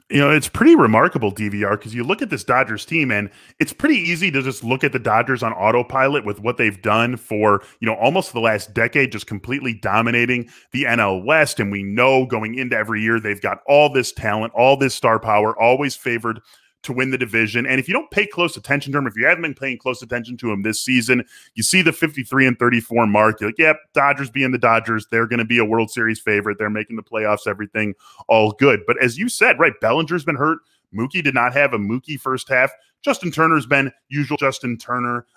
You know, it's pretty remarkable, DVR, because you look at this Dodgers team, and it's pretty easy to just look at the Dodgers on autopilot with what they've done for, almost the last decade, just completely dominating the NL West. And we know going into every year, they've got all this talent, all this star power, always favored to win the division. And if you don't pay close attention to him, if you haven't been paying close attention to him this season, you see the 53-34 mark. You're like, yep, Dodgers being the Dodgers, they're going to be a World Series favorite. They're making the playoffs, everything all good. But as you said, right, Bellinger's been hurt. Mookie did not have a Mookie first half. Justin Turner's been usual Justin Turner.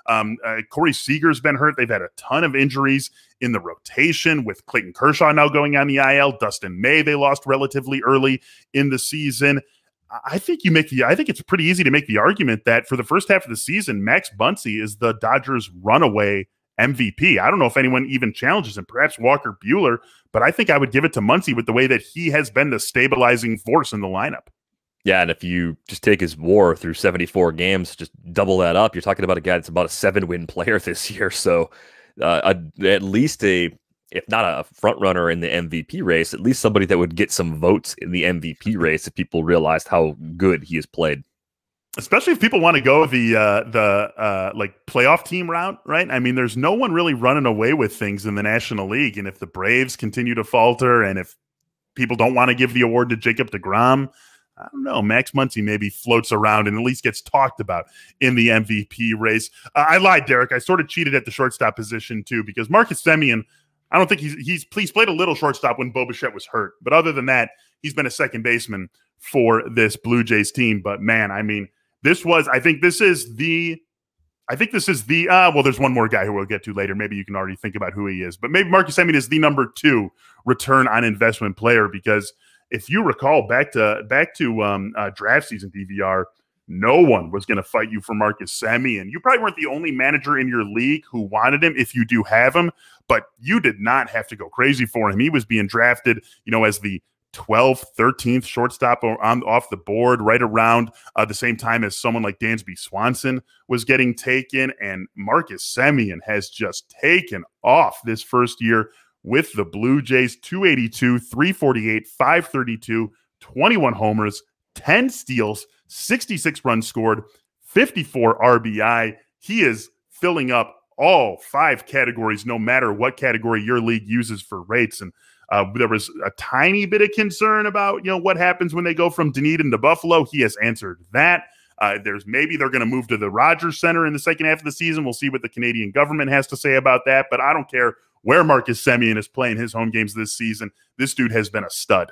Corey Seager's been hurt. They've had a ton of injuries in the rotation with Clayton Kershaw now going on the IL. Dustin May, they lost relatively early in the season. I think it's pretty easy to make the argument that for the first half of the season, Max Muncy is the Dodgers' runaway MVP. I don't know if anyone even challenges him, perhaps Walker Buehler, but I think I would give it to Muncy with the way that he has been the stabilizing force in the lineup. Yeah, and if you just take his WAR through 74 games, just double that up, you're talking about a guy that's about a 7-win player this year. So at least if not a front runner in the MVP race, at least somebody that would get some votes in the MVP race if people realized how good he has played. Especially if people want to go the playoff team route, right? I mean, there's no one really running away with things in the National League. And if the Braves continue to falter and if people don't want to give the award to Jacob deGrom, I don't know, Max Muncy maybe floats around and at least gets talked about in the MVP race. I lied, Derek. I sort of cheated at the shortstop position too, because Marcus Semien, I don't think he's played a little shortstop when Bo Bichette was hurt. But other than that, he's been a second baseman for this Blue Jays team. But man, I mean, I think this is the I think this is the well, there's one more guy who we'll get to later. Maybe you can already think about who he is, but maybe Marcus Semien is the number 2 return on investment player, because if you recall back to draft season DVR, no one was going to fight you for Marcus Semien. You probably weren't the only manager in your league who wanted him, if you do have him, but you did not have to go crazy for him. He was being drafted, as the 12th, 13th shortstop off the board, right around the same time as someone like Dansby Swanson was getting taken. And Marcus Semien has just taken off this first year with the Blue Jays. 282, 348, 532, 21 homers, 10 steals, 66 runs scored, 54 RBI. He is filling up all 5 categories, no matter what category your league uses for rates. And there was a tiny bit of concern about, what happens when they go from Dunedin to Buffalo. He has answered that. Maybe they're going to move to the Rogers Center in the second half of the season. We'll see what the Canadian government has to say about that. But I don't care where Marcus Semien is playing his home games this season. This dude has been a stud.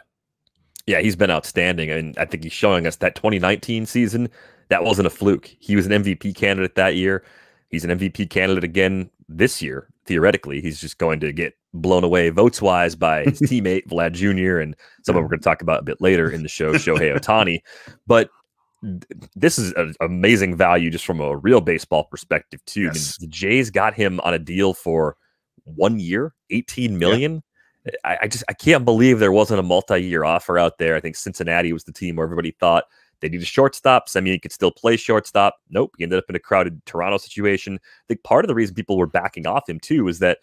Yeah, he's been outstanding. And I think he's showing us that 2019 season, that wasn't a fluke. He was an MVP candidate that year. He's an MVP candidate again this year. Theoretically, he's just going to get blown away votes-wise by his teammate, Vlad Jr., and someone we're going to talk about a bit later in the show, Shohei Ohtani. But this is an amazing value just from a real baseball perspective, too. Yes. I mean, the Jays got him on a deal for 1 year, $18 million. Yeah. I can't believe there wasn't a multi-year offer out there. I think Cincinnati was the team where everybody thought they need a shortstop. Semien could still play shortstop. Nope. He ended up in a crowded Toronto situation. I think part of the reason people were backing off him too is that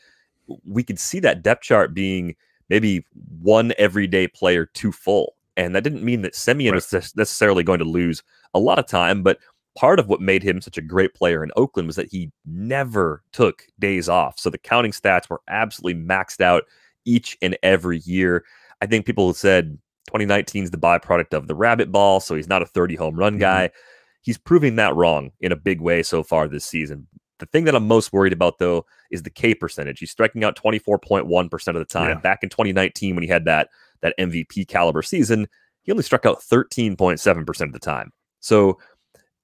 we could see that depth chart being maybe one everyday player too full. And that didn't mean that Semien was necessarily going to lose a lot of time, but part of what made him such a great player in Oakland was that he never took days off. So the counting stats were absolutely maxed out each and every year. I think people said 2019 is the byproduct of the rabbit ball, so he's not a 30 home run guy. He's proving that wrong in a big way so far this season. The thing that I'm most worried about, though, is the K percentage. He's striking out 24.1% of the time. Yeah. Back in 2019, when he had that MVP caliber season, he only struck out 13.7% of the time. So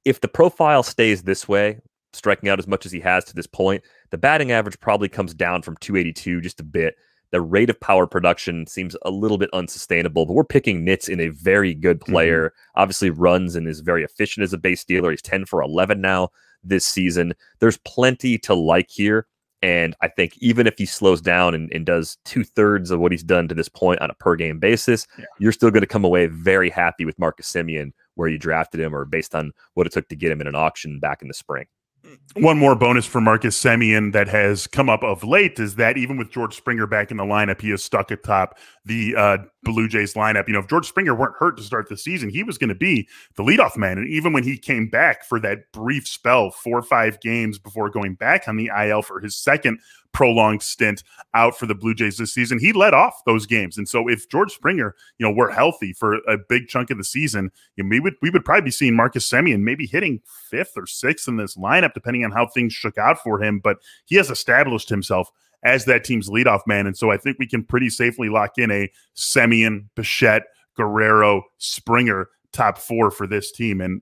if the profile stays this way, striking out as much as he has to this point, the batting average probably comes down from 282 just a bit. The rate of power production seems a little bit unsustainable, but we're picking nits in a very good player. Obviously runs and is very efficient as a base stealer. He's 10 for 11 now this season. There's plenty to like here. And I think even if he slows down and does 2/3 of what he's done to this point on a per game basis, you're still going to come away very happy with Marcus Semien where you drafted him or based on what it took to get him in an auction back in the spring. One more bonus for Marcus Semien that has come up of late is that even with George Springer back in the lineup, he is stuck atop the Blue Jays lineup. If George Springer weren't hurt to start the season, he was going to be the leadoff man. And even when he came back for that brief spell, 4 or 5 games before going back on the IL for his second prolonged stint out for the Blue Jays this season, he led off those games. And so if George Springer, were healthy for a big chunk of the season, we would probably be seeing Marcus Semien maybe hitting 5th or 6th in this lineup, depending on how things shook out for him. But he has established himself as that team's leadoff man. And so I think we can pretty safely lock in a Semien, Bichette, Guerrero, Springer top 4 for this team. And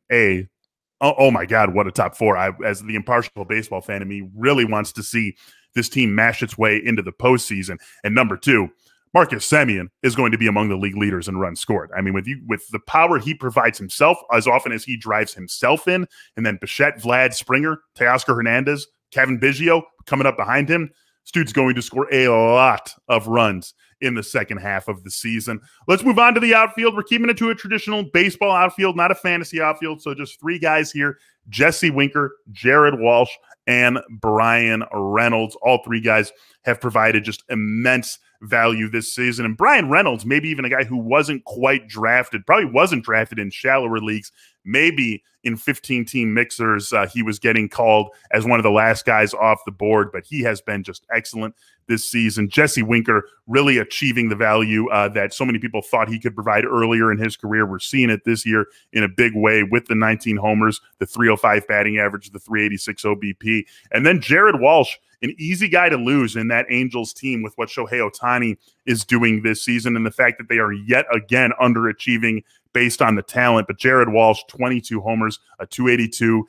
oh my God, what a top 4. As the impartial baseball fan in me really wants to see this team mash its way into the postseason. And number 2, Marcus Semien is going to be among the league leaders in runs scored. I mean, with the power he provides himself as often as he drives himself in, and then Bichette, Vlad, Springer, Teoscar Hernandez, Kevin Biggio coming up behind him, this dude's going to score a lot of runs in the second half of the season. Let's move on to the outfield. We're keeping it to a traditional baseball outfield, not a fantasy outfield. So just 3 guys here: Jesse Winker, Jared Walsh, and Brian Reynolds. All 3 guys have provided just immense value this season. And Brian Reynolds, maybe even a guy who wasn't quite drafted, probably wasn't drafted in shallower leagues, maybe in 15-team mixers, he was getting called as one of the last guys off the board, but he has been just excellent this season. Jesse Winker really achieving the value that so many people thought he could provide earlier in his career. We're seeing it this year in a big way with the 19 homers, the 305 batting average, the 386 OBP. And then Jared Walsh, an easy guy to lose in that Angels team with what Shohei Ohtani is doing this season and the fact that they are yet again underachieving based on the talent. But Jared Walsh, 22 homers, a 282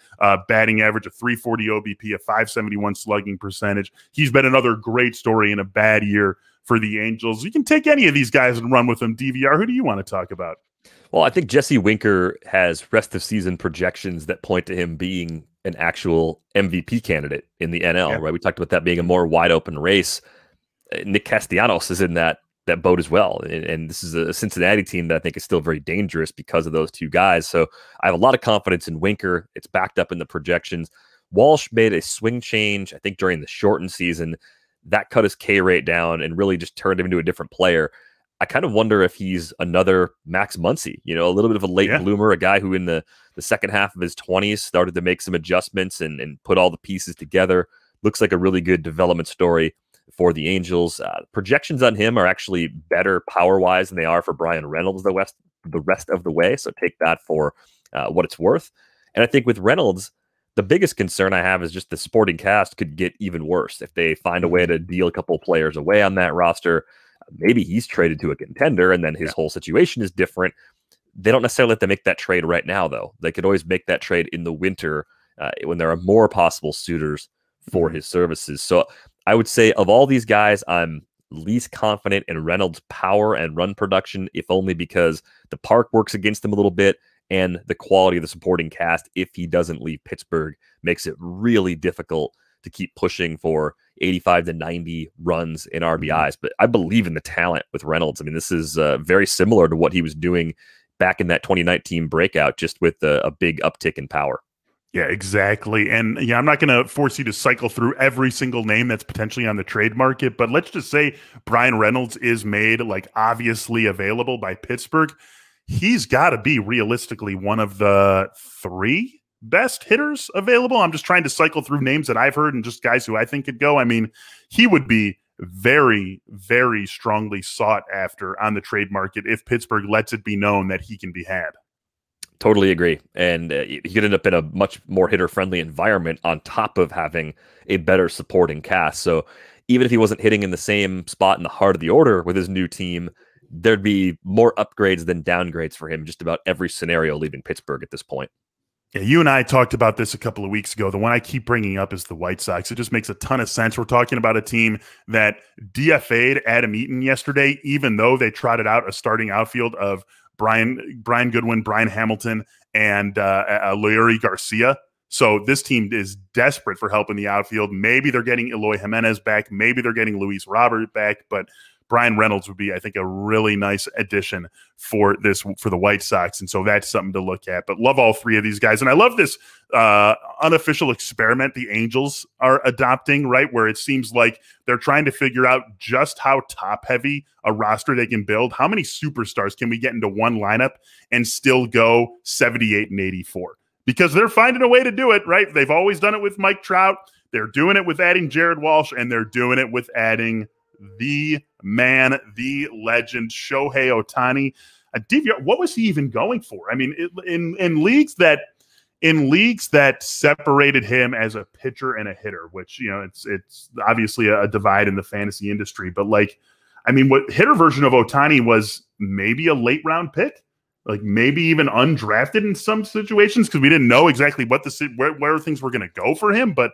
batting average, a 340 OBP, a 571 slugging percentage. He's been another great story in a bad year for the Angels. You can take any of these guys and run with them. DVR, who do you want to talk about? Well, I think Jesse Winker has rest of season projections that point to him being an actual MVP candidate in the NL, right? We talked about that being a more wide open race. Nick Castellanos is in that boat as well. And this is a Cincinnati team that I think is still very dangerous because of those two guys. So I have a lot of confidence in Winker. It's backed up in the projections. Walsh made a swing change, I think, during the shortened season. That cut his K rate down and really just turned him into a different player. I kind of wonder if he's another Max Muncy, a little bit of a late bloomer, a guy who in the second half of his 20s started to make some adjustments and put all the pieces together. Looks like a really good development story for the Angels. Projections on him are actually better power-wise than they are for Brian Reynolds the rest of the way, so take that for what it's worth. And I think with Reynolds, the biggest concern I have is just the supporting cast could get even worse if they find a way to deal a couple players away on that roster. Maybe he's traded to a contender and then his whole situation is different. They don't necessarily have to make that trade right now, though. They could always make that trade in the winter when there are more possible suitors for his services. So I would say of all these guys, I'm least confident in Reynolds' power and run production, if only because the park works against him a little bit and the quality of the supporting cast, if he doesn't leave Pittsburgh, makes it really difficult to keep pushing for 85 to 90 runs in RBIs. But I believe in the talent with Reynolds. I mean, this is very similar to what he was doing back in that 2019 breakout, just with a big uptick in power. Yeah, exactly. And I'm not going to force you to cycle through every single name that's potentially on the trade market, but let's just say Brian Reynolds is made obviously available by Pittsburgh. He's got to be realistically one of the 3 best hitters available. I'm just trying to cycle through names that I've heard and just guys who I think could go. I mean, he would be very, very strongly sought after on the trade market if Pittsburgh lets it be known that he can be had. Totally agree. And he could end up in a much more hitter-friendly environment on top of having a better supporting cast. So even if he wasn't hitting in the same spot in the heart of the order with his new team, there'd be more upgrades than downgrades for him in just about every scenario leaving Pittsburgh at this point. Yeah, you and I talked about this a couple of weeks ago. The one I keep bringing up is the White Sox. It just makes a ton of sense. We're talking about a team that DFA'd Adam Eaton yesterday, even though they trotted out a starting outfield of Brian Goodwin, Brian Hamilton, and Leury Garcia. So this team is desperate for help in the outfield. Maybe they're getting Eloy Jimenez back. Maybe they're getting Luis Robert back. But Brian Reynolds would be, I think, a really nice addition for the White Sox. And so that's something to look at. But love all 3 of these guys. And I love this unofficial experiment the Angels are adopting, right? Where it seems like they're trying to figure out just how top-heavy a roster they can build. How many superstars can we get into one lineup and still go 78 and 84? Because they're finding a way to do it, right? They've always done it with Mike Trout. They're doing it with adding Jared Walsh, and they're doing it with adding the man, the legend, Shohei Ohtani. What was he even going for? I mean, in leagues that separated him as a pitcher and a hitter, which it's obviously a divide in the fantasy industry. But what hitter version of Ohtani was maybe a late round pick, maybe even undrafted in some situations because we didn't know exactly where things were going to go for him, but.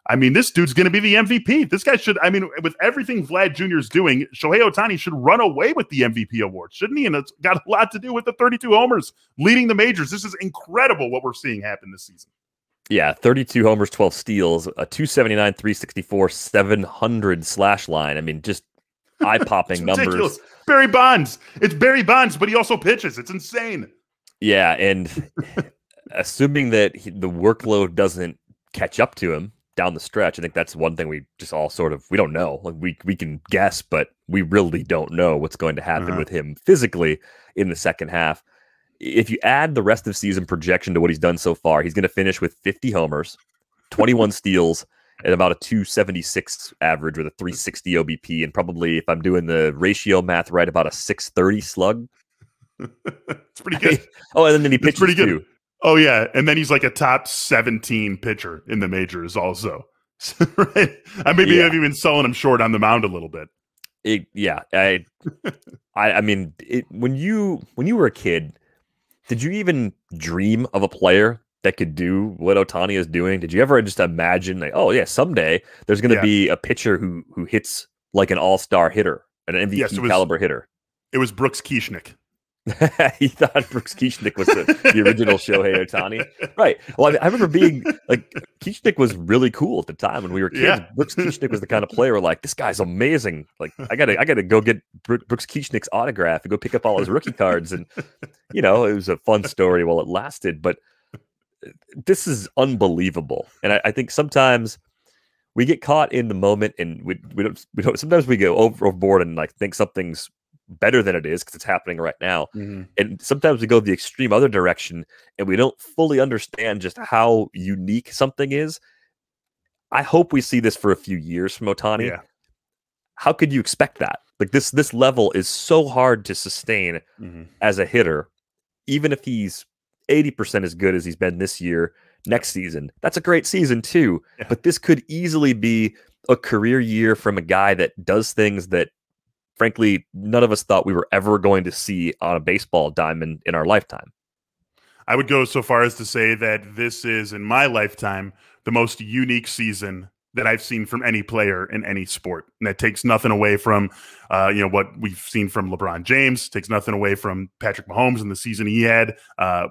I mean, this dude's going to be the MVP. This guy should, with everything Vlad Jr. is doing, Shohei Ohtani should run away with the MVP award, shouldn't he? And it's got a lot to do with the 32 homers leading the majors. This is incredible what we're seeing happen this season. Yeah, 32 homers, 12 steals, a 279, 364, 700 slash line. I mean, just eye-popping numbers. Barry Bonds. It's Barry Bonds, but he also pitches. It's insane. Yeah, and assuming that the workload doesn't catch up to him down the stretch, I think that's one thing we just all we don't know. We can guess, but we really don't know what's going to happen with him physically in the second half. If you add the rest of season projection to what he's done so far, he's going to finish with 50 homers, 21 steals, and about a 276 average with a 360 OBP, and probably, if I'm doing the ratio math right, about a 630 slug. It's pretty good. And then he pitches pretty good too. Oh, yeah. And then he's like a top 17 pitcher in the majors also. Right? I've even selling him short on the mound a little bit. I I mean, when you were a kid, did you even dream of a player that could do what Ohtani is doing? Did you ever just imagine, like, oh yeah, someday there's going to be a pitcher who hits like an all-star hitter, an MVP caliber hitter? It was Brooks Kieschnick. He thought Brooks Kieschnick was the original Shohei Ohtani, right? Well, I remember being like, Kieschnick was really cool at the time when we were kids. Yeah. Brooks Kieschnick was the kind of player where, like, this guy's amazing. Like, I gotta go get Brooks Kieschnick's autograph and go pick up all his rookie cards, and it was a fun story while it lasted. But this is unbelievable, and I think sometimes we get caught in the moment, and we don't. Sometimes we go overboard and like think something's better than it is because it's happening right now. And sometimes we go the extreme other direction and we don't fully understand just how unique something is. I hope we see this for a few years from Ohtani. Yeah. How could you expect that? Like this level is so hard to sustain as a hitter, even if he's 80% as good as he's been this year. Next season, that's a great season too. Yeah. But this could easily be a career year from a guy that does things that, frankly, none of us thought we were ever going to see on a baseball diamond in our lifetime. I would go so far as to say that this is, in my lifetime, the most unique season that I've seen from any player in any sport. And that takes nothing away from, what we've seen from LeBron James, takes nothing away from Patrick Mahomes and the season he had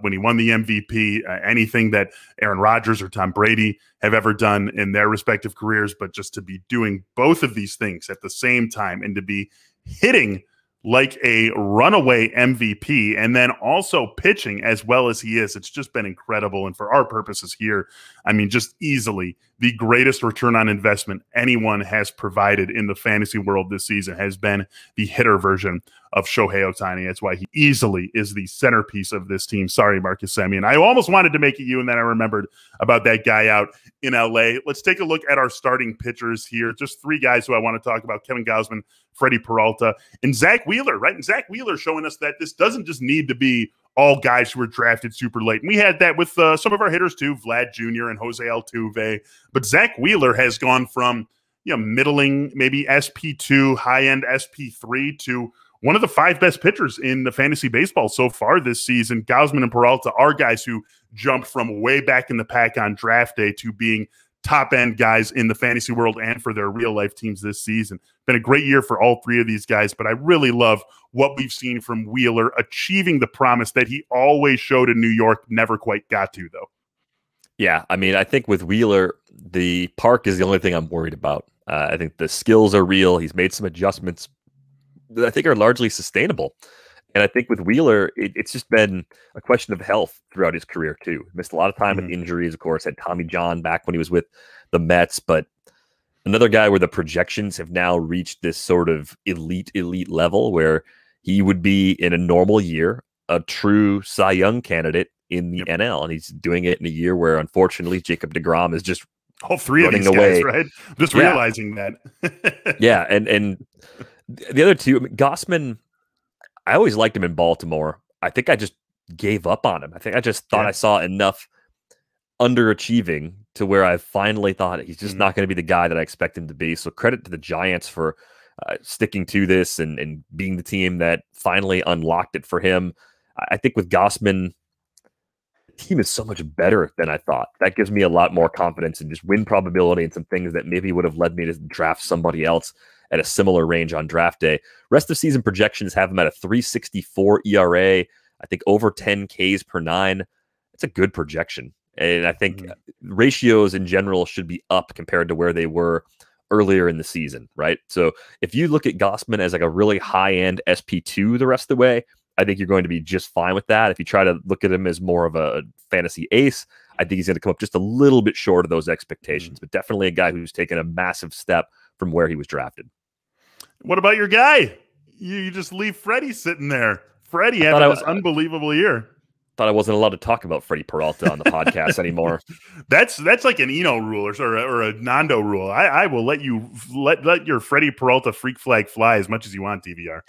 when he won the MVP, anything that Aaron Rodgers or Tom Brady have ever done in their respective careers. But just to be doing both of these things at the same time and to be hitting like a runaway MVP and then also pitching as well as he is, it's just been incredible. And for our purposes here, I mean, just easily the greatest return on investment anyone has provided in the fantasy world this season has been the hitter version of Shohei Ohtani. That's why he easily is the centerpiece of this team. Sorry, Marcus Semien. I almost wanted to make it you, and then I remembered about that guy out in LA. Let's take a look at our starting pitchers here. Just three guys who I want to talk about: Kevin Gausman, Freddie Peralta, and Zach Wheeler, right? And Zach Wheeler showing us that this doesn't just need to be all guys who were drafted super late. And we had that with some of our hitters too, Vlad Jr. and Jose Altuve. But Zach Wheeler has gone from middling, maybe SP2, high-end SP3 to one of the five best pitchers in the fantasy baseball so far this season. Gausman and Peralta are guys who jumped from way back in the pack on draft day to being top-end guys in the fantasy world and for their real-life teams this season. Been a great year for all three of these guys, but I really love what we've seen from Wheeler achieving the promise that he always showed in New York, never quite got to, though. Yeah, I mean, I think with Wheeler, the park is the only thing I'm worried about. I think the skills are real. He's made some adjustments that I think are largely sustainable. And I think with Wheeler, it's just been a question of health throughout his career, too. Missed a lot of time with injuries, of course, had Tommy John back when he was with the Mets. But another guy where the projections have now reached this sort of elite level where he would be, in a normal year, a true Cy Young candidate in the NL. And he's doing it in a year where, unfortunately, Jacob deGrom is just all three of these guys, right? Just realizing that. Yeah, and the other two, Gausman, I always liked him in Baltimore. I think I just gave up on him. I think I just thought I saw enough underachieving to where I finally thought he's just not going to be the guy that I expect him to be. So credit to the Giants for sticking to this and being the team that finally unlocked it for him. I think with Gausman, the team is so much better than I thought. That gives me a lot more confidence in just win probability and some things that maybe would have led me to draft somebody else at a similar range on draft day. Rest of season projections have him at a 3.64 ERA. I think over 10 Ks per nine. It's a good projection. And I think ratios in general should be up compared to where they were earlier in the season, right? So if you look at Gausman as like a really high-end SP2 the rest of the way, I think you're going to be just fine with that. If you try to look at him as more of a fantasy ace, I think he's going to come up just a little bit short of those expectations, but definitely a guy who's taken a massive step from where he was drafted. What about your guy? You just leave Freddie sitting there. Freddie having this unbelievable year. Thought I wasn't allowed to talk about Freddie Peralta on the podcast anymore. That's like an Eno rule or a Nando rule. I will let you let your Freddie Peralta freak flag fly as much as you want, DVR.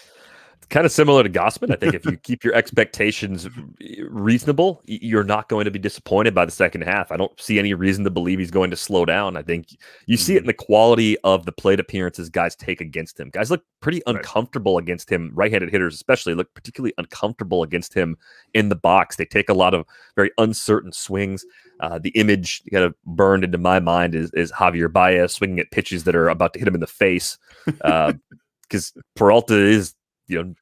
Kind of similar to Gossman. I think if you keep your expectations reasonable, you're not going to be disappointed by the second half. I don't see any reason to believe he's going to slow down. I think you see it in the quality of the plate appearances guys take against him. Guys look pretty uncomfortable against him. Right-handed hitters especially look particularly uncomfortable against him in the box. They take a lot of very uncertain swings. The image kind of burned into my mind is Javier Baez swinging at pitches that are about to hit him in the face. Because Peralta is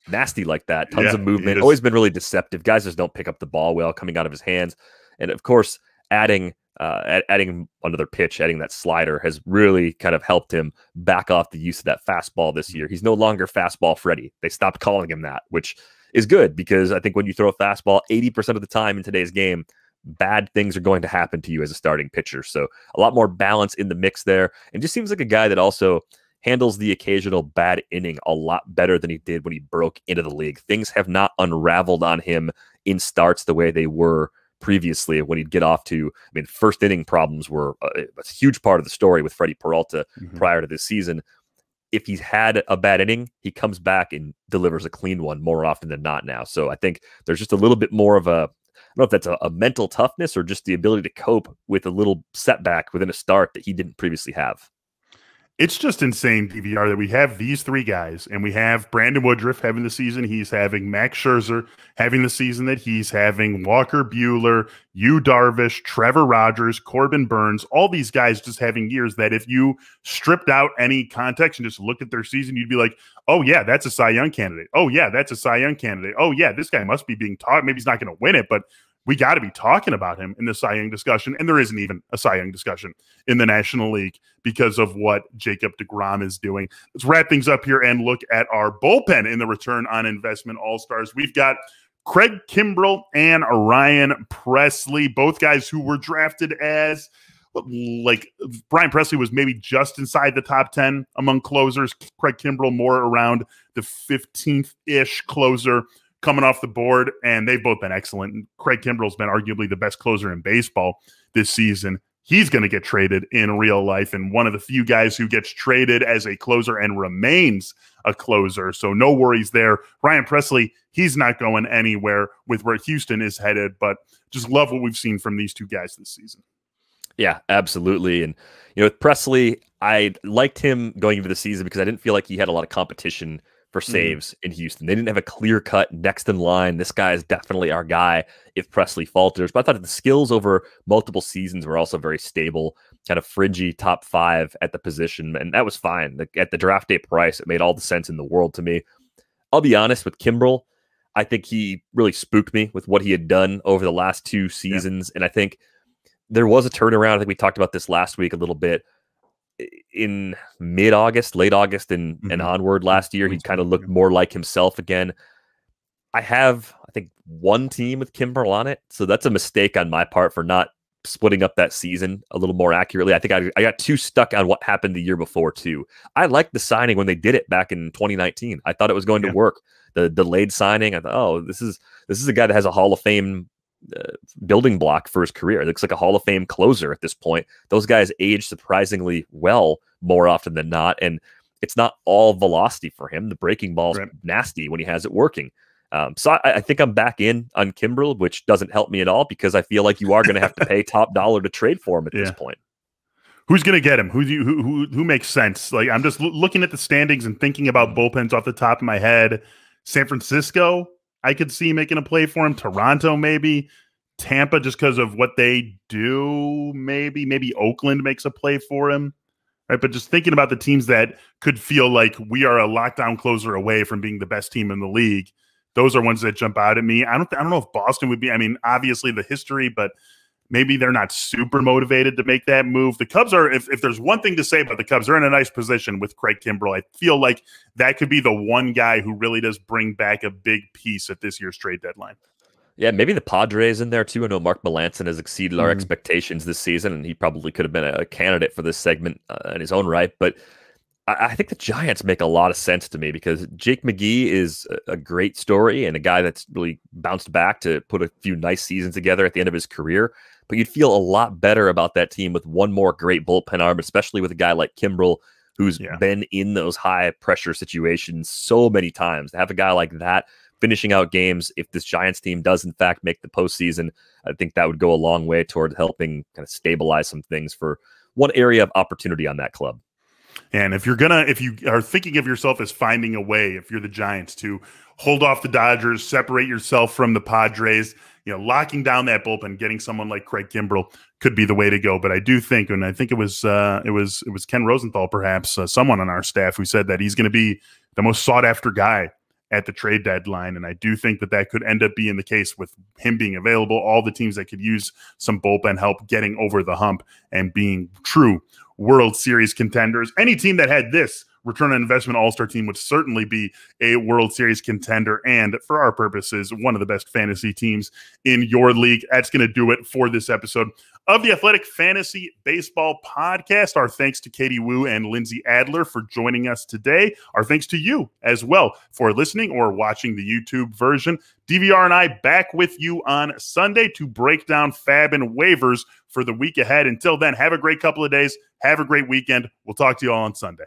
nasty like that. Tons of movement. Always been really deceptive. Guys just don't pick up the ball well coming out of his hands. And of course, adding another pitch, adding that slider has really kind of helped him back off the use of that fastball this year. He's no longer fastball Freddy. They stopped calling him that, which is good because I think when you throw a fastball 80% of the time in today's game, bad things are going to happen to you as a starting pitcher. So a lot more balance in the mix there. And just seems like a guy that also handles the occasional bad inning a lot better than he did when he broke into the league. Things have not unraveled on him in starts the way they were previously when he'd get off to, first inning problems were a huge part of the story with Freddy Peralta prior to this season. If he's had a bad inning, he comes back and delivers a clean one more often than not now. So I think there's just a little bit more of I don't know if that's a mental toughness or just the ability to cope with a little setback within a start that he didn't previously have. It's just insane, DVR, that we have these three guys, and we have Brandon Woodruff having the season he's having, Max Scherzer having the season that he's having, Walker Buehler, Yu Darvish, Trevor Rogers, Corbin Burns, all these guys just having years that if you stripped out any context and just looked at their season, you'd be like, oh, yeah, that's a Cy Young candidate. Oh, yeah, that's a Cy Young candidate. Oh, yeah, this guy must be being taught. Maybe he's not going to win it, but we got to be talking about him in the Cy Young discussion. And there isn't even a Cy Young discussion in the National League because of what Jacob deGrom is doing. Let's wrap things up here and look at our bullpen in the return on investment all-stars. We've got Craig Kimbrell and Ryan Pressly, both guys who were drafted as, like, Brian Pressly was maybe just inside the top 10 among closers. Craig Kimbrell more around the 15th-ish closer coming off the board, and they've both been excellent. Craig Kimbrell's been arguably the best closer in baseball this season. He's going to get traded in real life, and one of the few guys who gets traded as a closer and remains a closer, so no worries there. Ryan Pressly, he's not going anywhere with where Houston is headed, but just love what we've seen from these two guys this season. Yeah, absolutely. And, with Pressly, I liked him going into the season because I didn't feel like he had a lot of competition for saves in Houston. They didn't have a clear-cut next in line. This guy is definitely our guy if Pressly falters. But I thought the skills over multiple seasons were also very stable, kind of fringy top 5 at the position, and that was fine. At the draft day price, it made all the sense in the world to me. I'll be honest with Kimbrell. I think he really spooked me with what he had done over the last 2 seasons, and I think there was a turnaround. I think we talked about this last week a little bit. In mid-August, late August, and onward last year, he kind of looked more like himself again. I have, I think, one team with Kimbrell on it, so that's a mistake on my part for not splitting up that season a little more accurately. I think I got too stuck on what happened the year before, too. I liked the signing when they did it back in 2019. I thought it was going to work. The delayed signing, I thought, oh, this is a guy that has a Hall of Fame building block for his career. It looks like a Hall of Fame closer at this point. Those guys age surprisingly well more often than not, and it's not all velocity for him. The breaking ball's nasty when he has it working. So I think I'm back in on Kimbrell, which doesn't help me at all because I feel like you are going to have to pay top dollar to trade for him at this point. Who's going to get him? Who makes sense? Like, I'm just looking at the standings and thinking about bullpens off the top of my head. San Francisco, I could see making a play for him. Toronto, maybe. Tampa, just because of what they do, maybe. Maybe Oakland makes a play for him. Right? But just thinking about the teams that could feel like we are a lockdown closer away from being the best team in the league, those are ones that jump out at me. I don't know if Boston would be. I mean, obviously the history, but maybe they're not super motivated to make that move. The Cubs are, if there's one thing to say about the Cubs, they're in a nice position with Craig Kimbrell. I feel like that could be the one guy who really does bring back a big piece at this year's trade deadline. Yeah, maybe the Padres in there too. I know Mark Melancon has exceeded our expectations this season, and he probably could have been a candidate for this segment in his own right. But I think the Giants make a lot of sense to me because Jake McGee is a great story and a guy that's really bounced back to put a few nice seasons together at the end of his career. But you'd feel a lot better about that team with one more great bullpen arm, especially with a guy like Kimbrell, who's been in those high pressure situations so many times. To have a guy like that finishing out games, if this Giants team does in fact make the postseason, I think that would go a long way toward helping kind of stabilize some things for one area of opportunity on that club. And if you are thinking of yourself as finding a way, if you're the Giants, to hold off the Dodgers, separate yourself from the Padres, locking down that bullpen, getting someone like Craig Kimbrell could be the way to go. But I do think, and I think it was Ken Rosenthal, perhaps someone on our staff, who said that he's going to be the most sought after guy at the trade deadline. And I do think that could end up being the case with him being available. All the teams that could use some bullpen help getting over the hump and being true World Series contenders. Any team that had this return on investment all-star team would certainly be a World Series contender, and for our purposes, one of the best fantasy teams in your league. That's going to do it for this episode of the Athletic Fantasy Baseball Podcast. Our thanks to Katie Wu and Lindsey Adler for joining us today. Our thanks to you as well for listening or watching the YouTube version. DVR and I back with you on Sunday to break down fab and waivers for the week ahead. Until then, have a great couple of days. Have a great weekend. We'll talk to you all on Sunday.